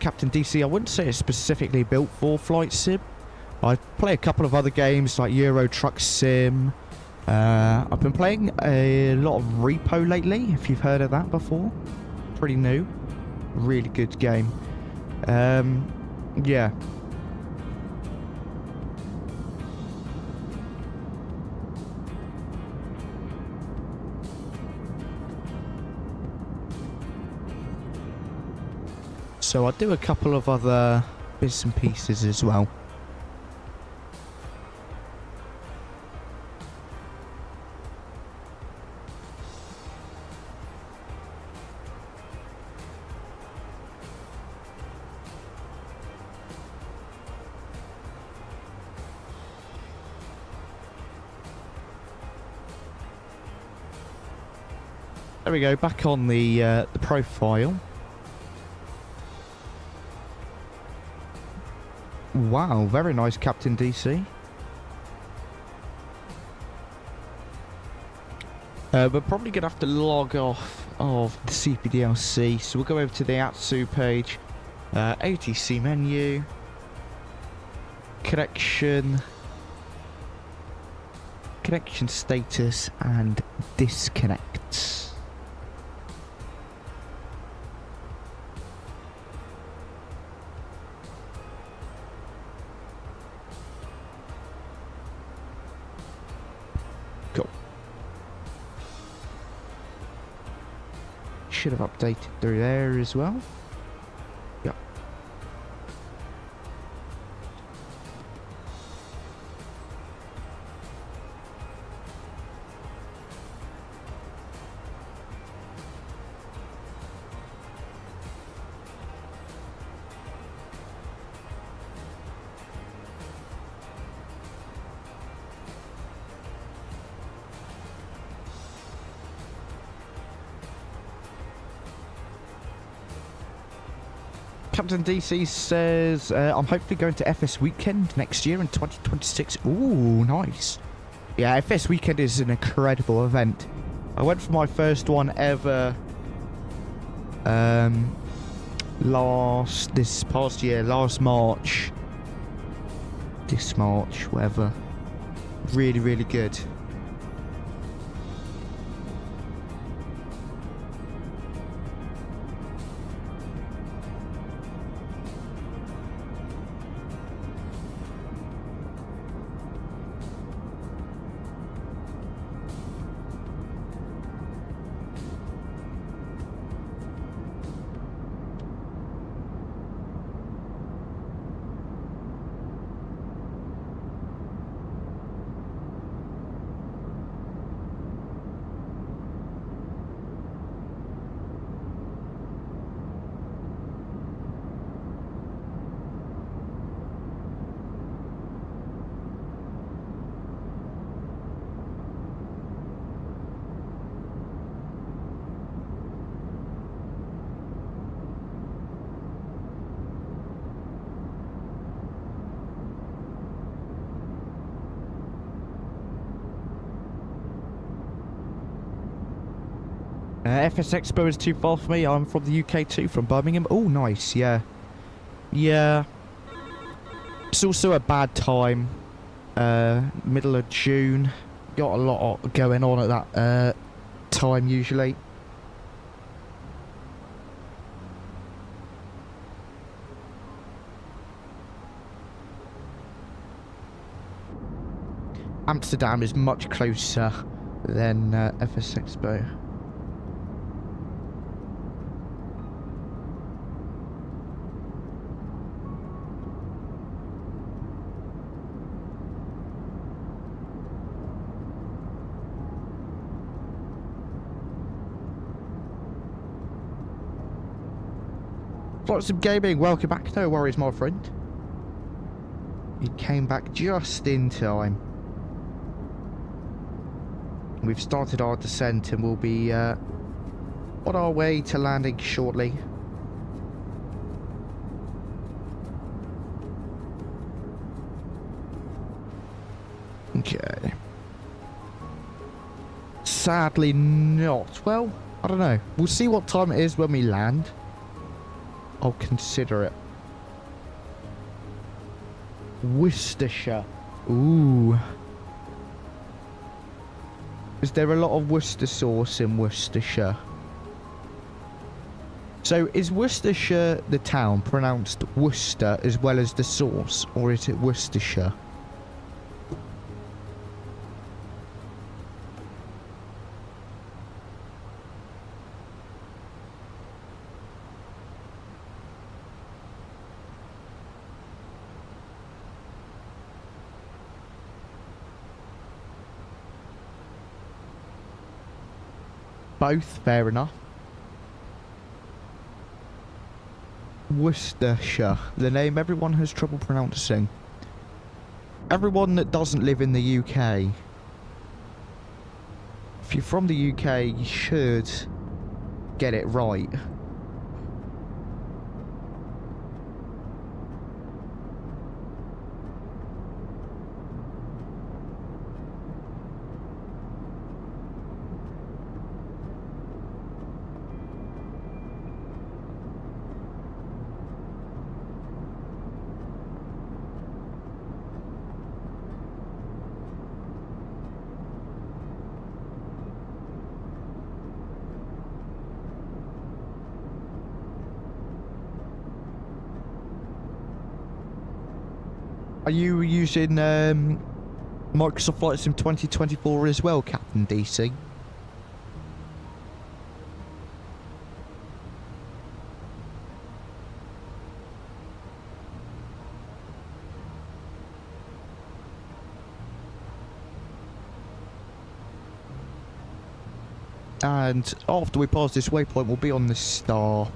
Captain DC, I wouldn't say it's specifically built for flight sim. I play a couple of other games like Euro Truck Sim. I've been playing a lot of Repo lately, if you've heard of that before. Pretty new. Really good game. Yeah. So I do a couple of other bits and pieces as well. There we go, back on the profile. Wow, very nice, Captain DC. We're probably going to have to log off of the CPDLC, so we'll go over to the ATSU page, ATC menu, connection status, and disconnect. Cool. Should have updated through there as well. Yep. Captain DC says, I'm hopefully going to FS Weekend next year in 2026. Ooh, nice. Yeah, FS Weekend is an incredible event. I went for my first one ever this past year, last March. This March, whatever. Really, really good. FS Expo is too far for me. I'm from the UK too, from Birmingham. Oh, nice. Yeah. Yeah. It's also a bad time. Middle of June. Got a lot going on at that time usually. Amsterdam is much closer than FS Expo. Flight Sim Gaming, welcome back. No worries, my friend. You came back just in time. We've started our descent and we'll be on our way to landing shortly. Okay. Sadly not. Well, I don't know. We'll see what time it is when we land. I'll consider it. Worcestershire. Ooh. Is there a lot of Worcester sauce in Worcestershire? So is Worcestershire the town pronounced Worcester as well as the sauce, or is it Worcestershire? Both, fair enough. Worcestershire, the name everyone has trouble pronouncing. Everyone that doesn't live in the UK. If you're from the UK, you should get it right. Are you using Microsoft Flight Sim 2024 as well, Captain DC? And after we pass this waypoint, we'll be on the star.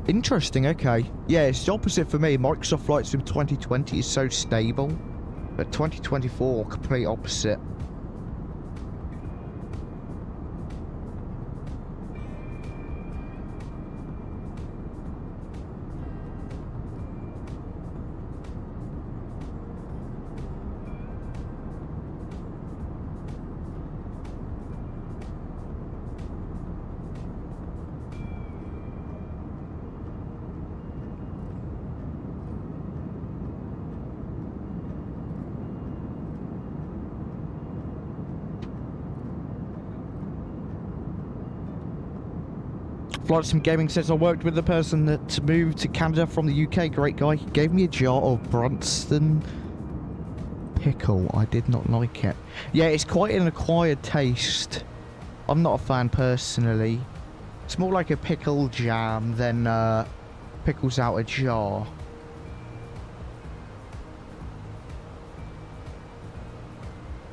Interesting, okay. Yeah, it's the opposite for me. Microsoft Flight Sim 2020 is so stable, but 2024, complete opposite. Flight Sim Gaming says, I worked with the person that moved to Canada from the UK. Great guy. He gave me a jar of Brunston pickle. I did not like it. Yeah, it's quite an acquired taste. I'm not a fan personally. It's more like a pickle jam than pickles out a jar.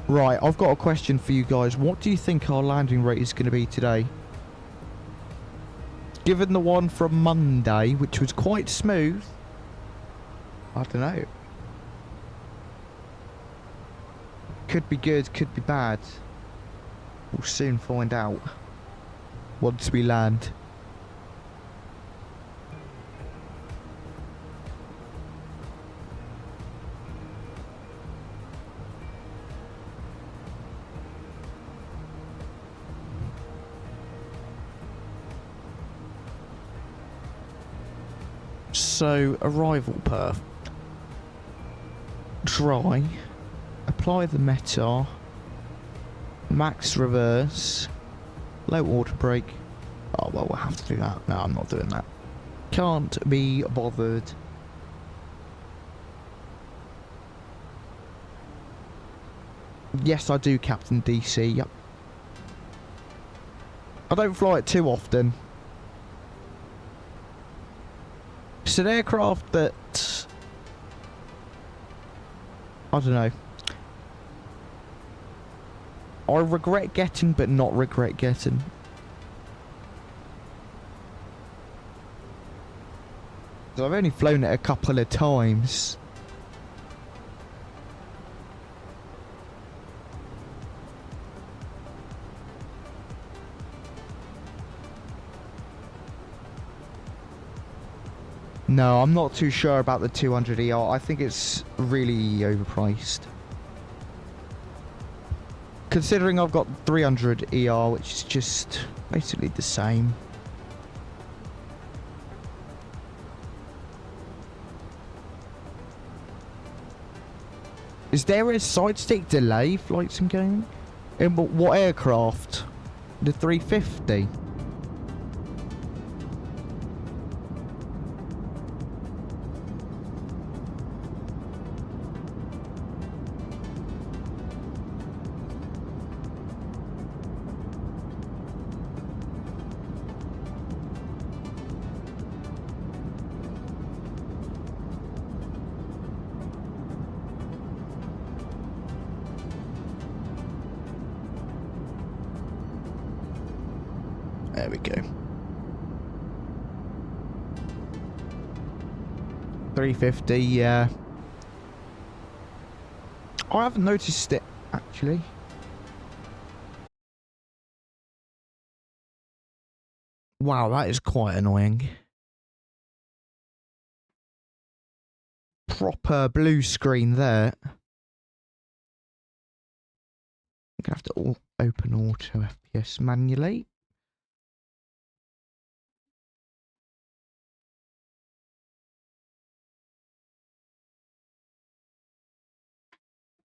Right, I've got a question for you guys. What do you think our landing rate is going to be today? Given the one from Monday, which was quite smooth, I don't know. Could be good, could be bad. We'll soon find out once we land. So, arrival perf. Dry. Apply the METAR. Max reverse. Low water brake. Oh, well, we'll have to do that. No, I'm not doing that. Can't be bothered. Yes, I do, Captain DC. Yep. I don't fly it too often. It's an aircraft that, I don't know, I regret getting but not regret getting. So I've only flown it a couple of times. No, I'm not too sure about the 200 ER. I think it's really overpriced. Considering I've got 300 ER, which is just basically the same. Is there a side stick delay, Flight Sim Gaming? In what aircraft? The 350? There we go. 350, yeah. I haven't noticed it, actually. Wow, that is quite annoying. Proper blue screen there. I'm gonna have to open auto FPS manually.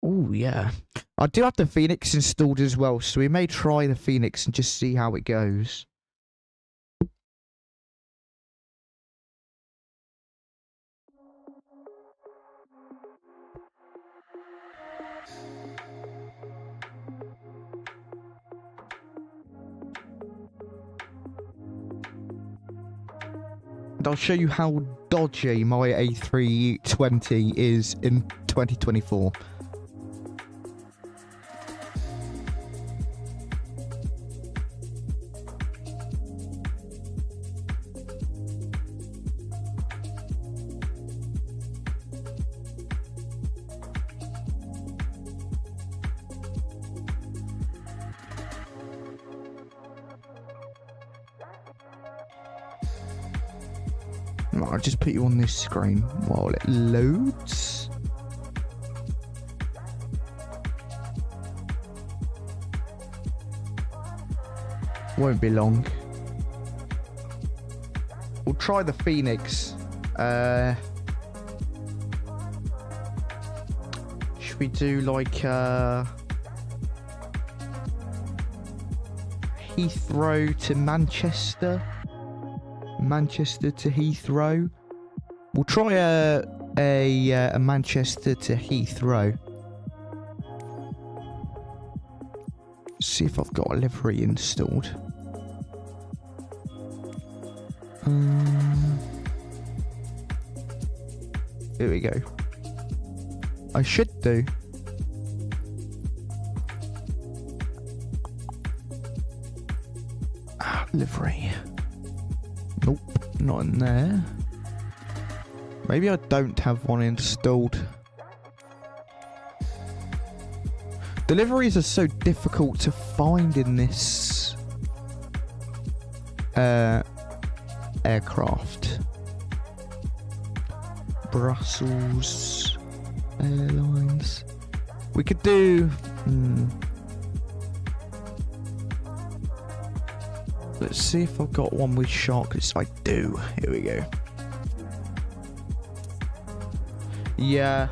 Oh, yeah. I do have the Fenix installed as well, so we may try the Fenix and just see how it goes. And I'll show you how dodgy my A320 is in 2024. I'll just put you on this screen while it loads. Won't be long. We'll try the Fenix. Should we do like Heathrow to Manchester? Manchester to Heathrow. We'll try a Manchester to Heathrow. See if I've got a livery installed. Here we go. I should do. Livery. Nope, not in there. Maybe I don't have one installed. Deliveries are so difficult to find in this aircraft. Brussels Airlines. We could do... Let's see if I've got one with sharks. I do. Here we go. Yeah,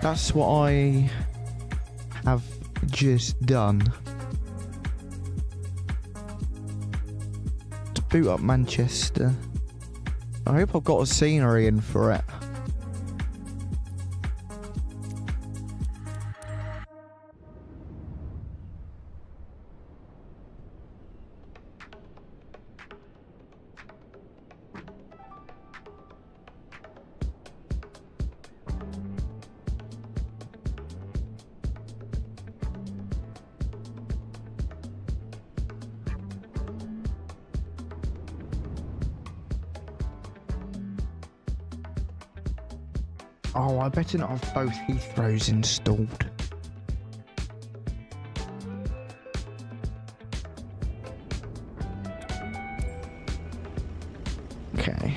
that's what I have just done. To boot up Manchester. I hope I've got a scenery in for it. Oh, I better not have both Heathrows installed. Okay.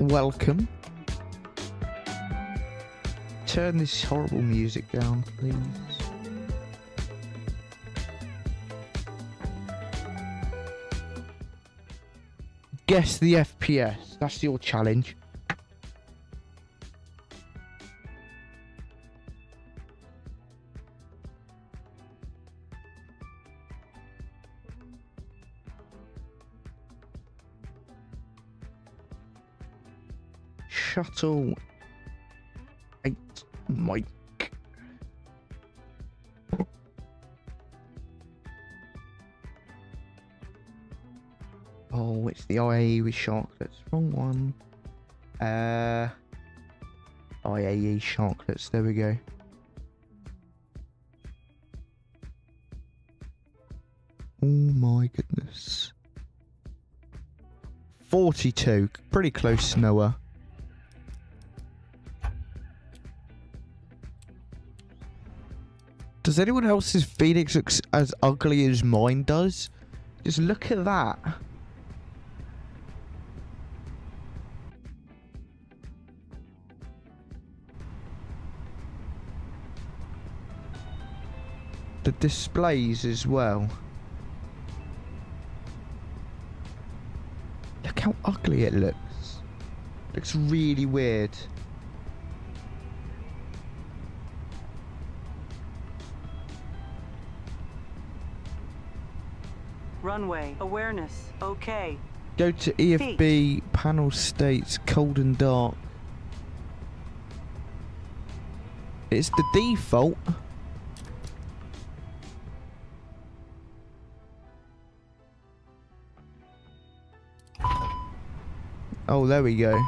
Welcome. Turn this horrible music down, please. Guess the FPS. That's your challenge. Shuttle 8 Mike. Oh, it's the IAE with sharklets. Wrong one. IAE sharklets. There we go. Oh my goodness. 42. Pretty close, Noah. Does anyone else's Phoenix look as ugly as mine does? Just look at that. The displays as well. Look how ugly it looks. Looks really weird. Runway awareness. Okay. Go to EFB, panel states cold and dark. It's the default. Oh, there we go.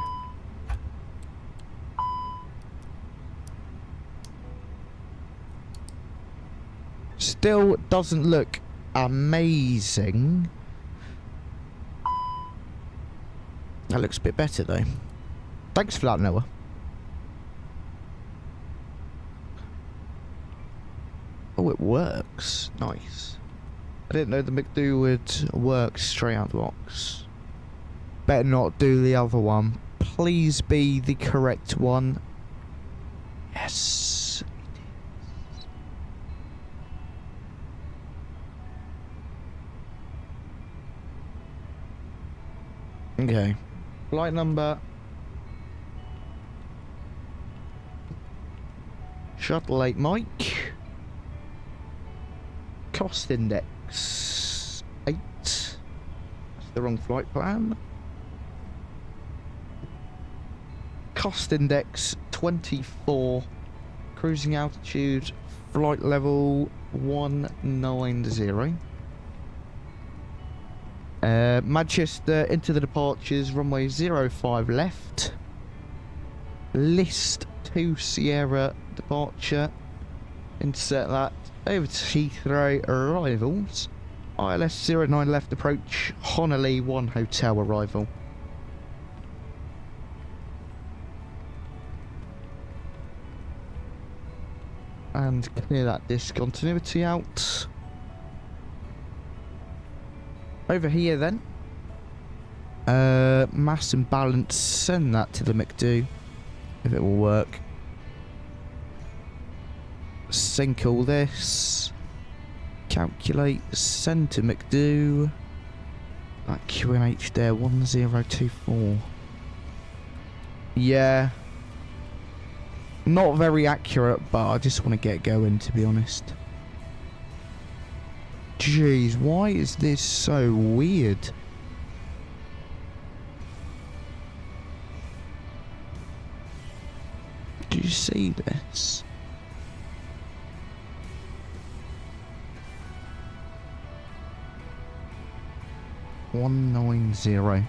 Still doesn't look amazing. That looks a bit better though. Thanks for that, Noah. Oh, it works. Nice. I didn't know the 𝗦𝗂 would work straight out the box. Better not do the other one. Please be the correct one. Yes. Okay. Flight number. Shuttle 8 Mike. Cost index 8. That's the wrong flight plan. Cost index 24. Cruising altitude, flight level 190. Manchester into the departures, runway 05 left. List 2 Sierra departure. Insert that over to Heathrow arrivals. ILS 09 left approach, Honolulu 1 hotel arrival. And clear that discontinuity out. Over here then. Mass and balance, send that to the 𝗦𝗂 if it will work. Sync all this. Calculate, send to 𝗦𝗂. That QNH there, 1024. Yeah. Not very accurate, but I just want to get going, to be honest. Jeez, why is this so weird? Do you see this? $190.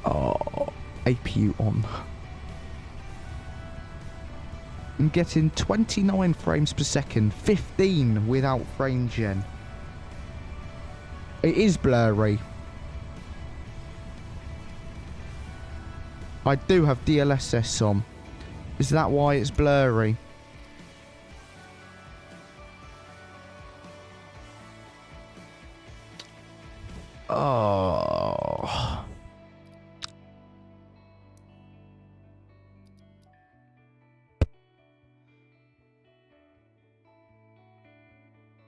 Oh. APU on. I'm getting 29 frames per second, 15 without frame gen. It is blurry. I do have DLSS on. Is that why it's blurry? Oh.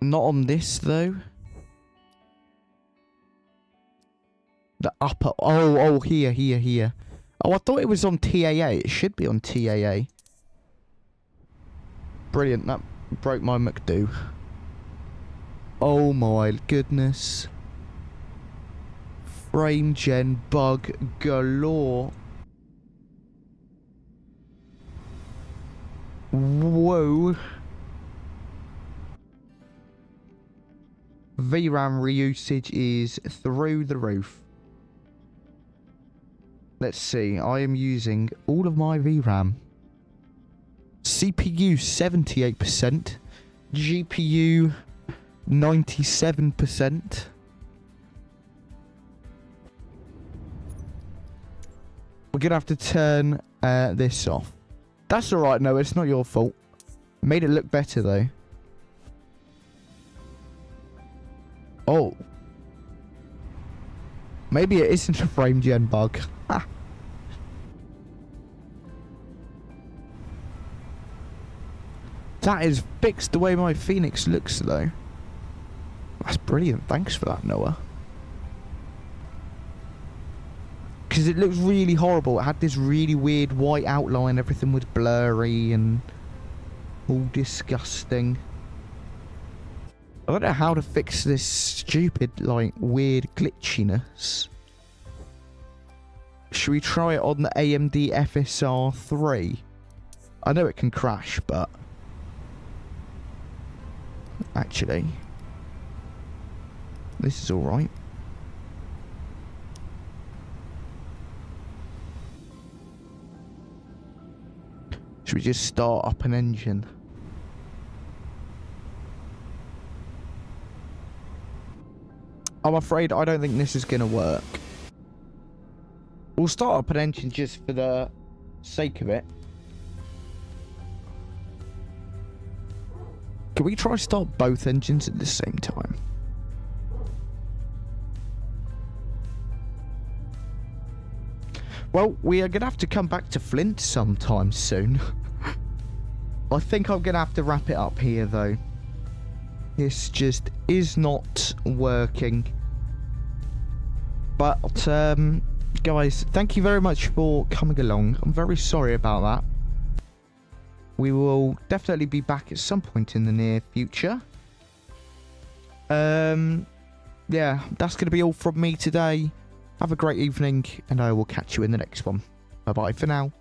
Not on this though. The upper. Oh, here. Oh, I thought it was on TAA. It should be on TAA. Brilliant. That broke my 𝗦𝗂. Oh my goodness. Frame gen bug galore. Whoa. VRAM reusage is through the roof. Let's see. I am using all of my VRAM. CPU 78%. GPU 97%. We're going to have to turn this off. That's alright, no, it's not your fault. Made it look better, though. Oh. Maybe it isn't a frame gen bug. Ha. That is fixed the way my Phoenix looks, though. That's brilliant. Thanks for that, Noah. Because it looks really horrible. It had this really weird white outline. Everything was blurry and all disgusting. I don't know how to fix this stupid, like, weird glitchiness. Should we try it on the AMD FSR 3? I know it can crash, but... actually... this is alright. Should we just start up an engine? I'm afraid I don't think this is going to work. We'll start up an engine just for the sake of it. Can we try start both engines at the same time? Well, we are going to have to come back to Flint sometime soon. I think I'm going to have to wrap it up here, though. This just is not working. But, guys, thank you very much for coming along. I'm very sorry about that. We will definitely be back at some point in the near future. Yeah, that's going to be all from me today. Have a great evening, and I will catch you in the next one. Bye-bye for now.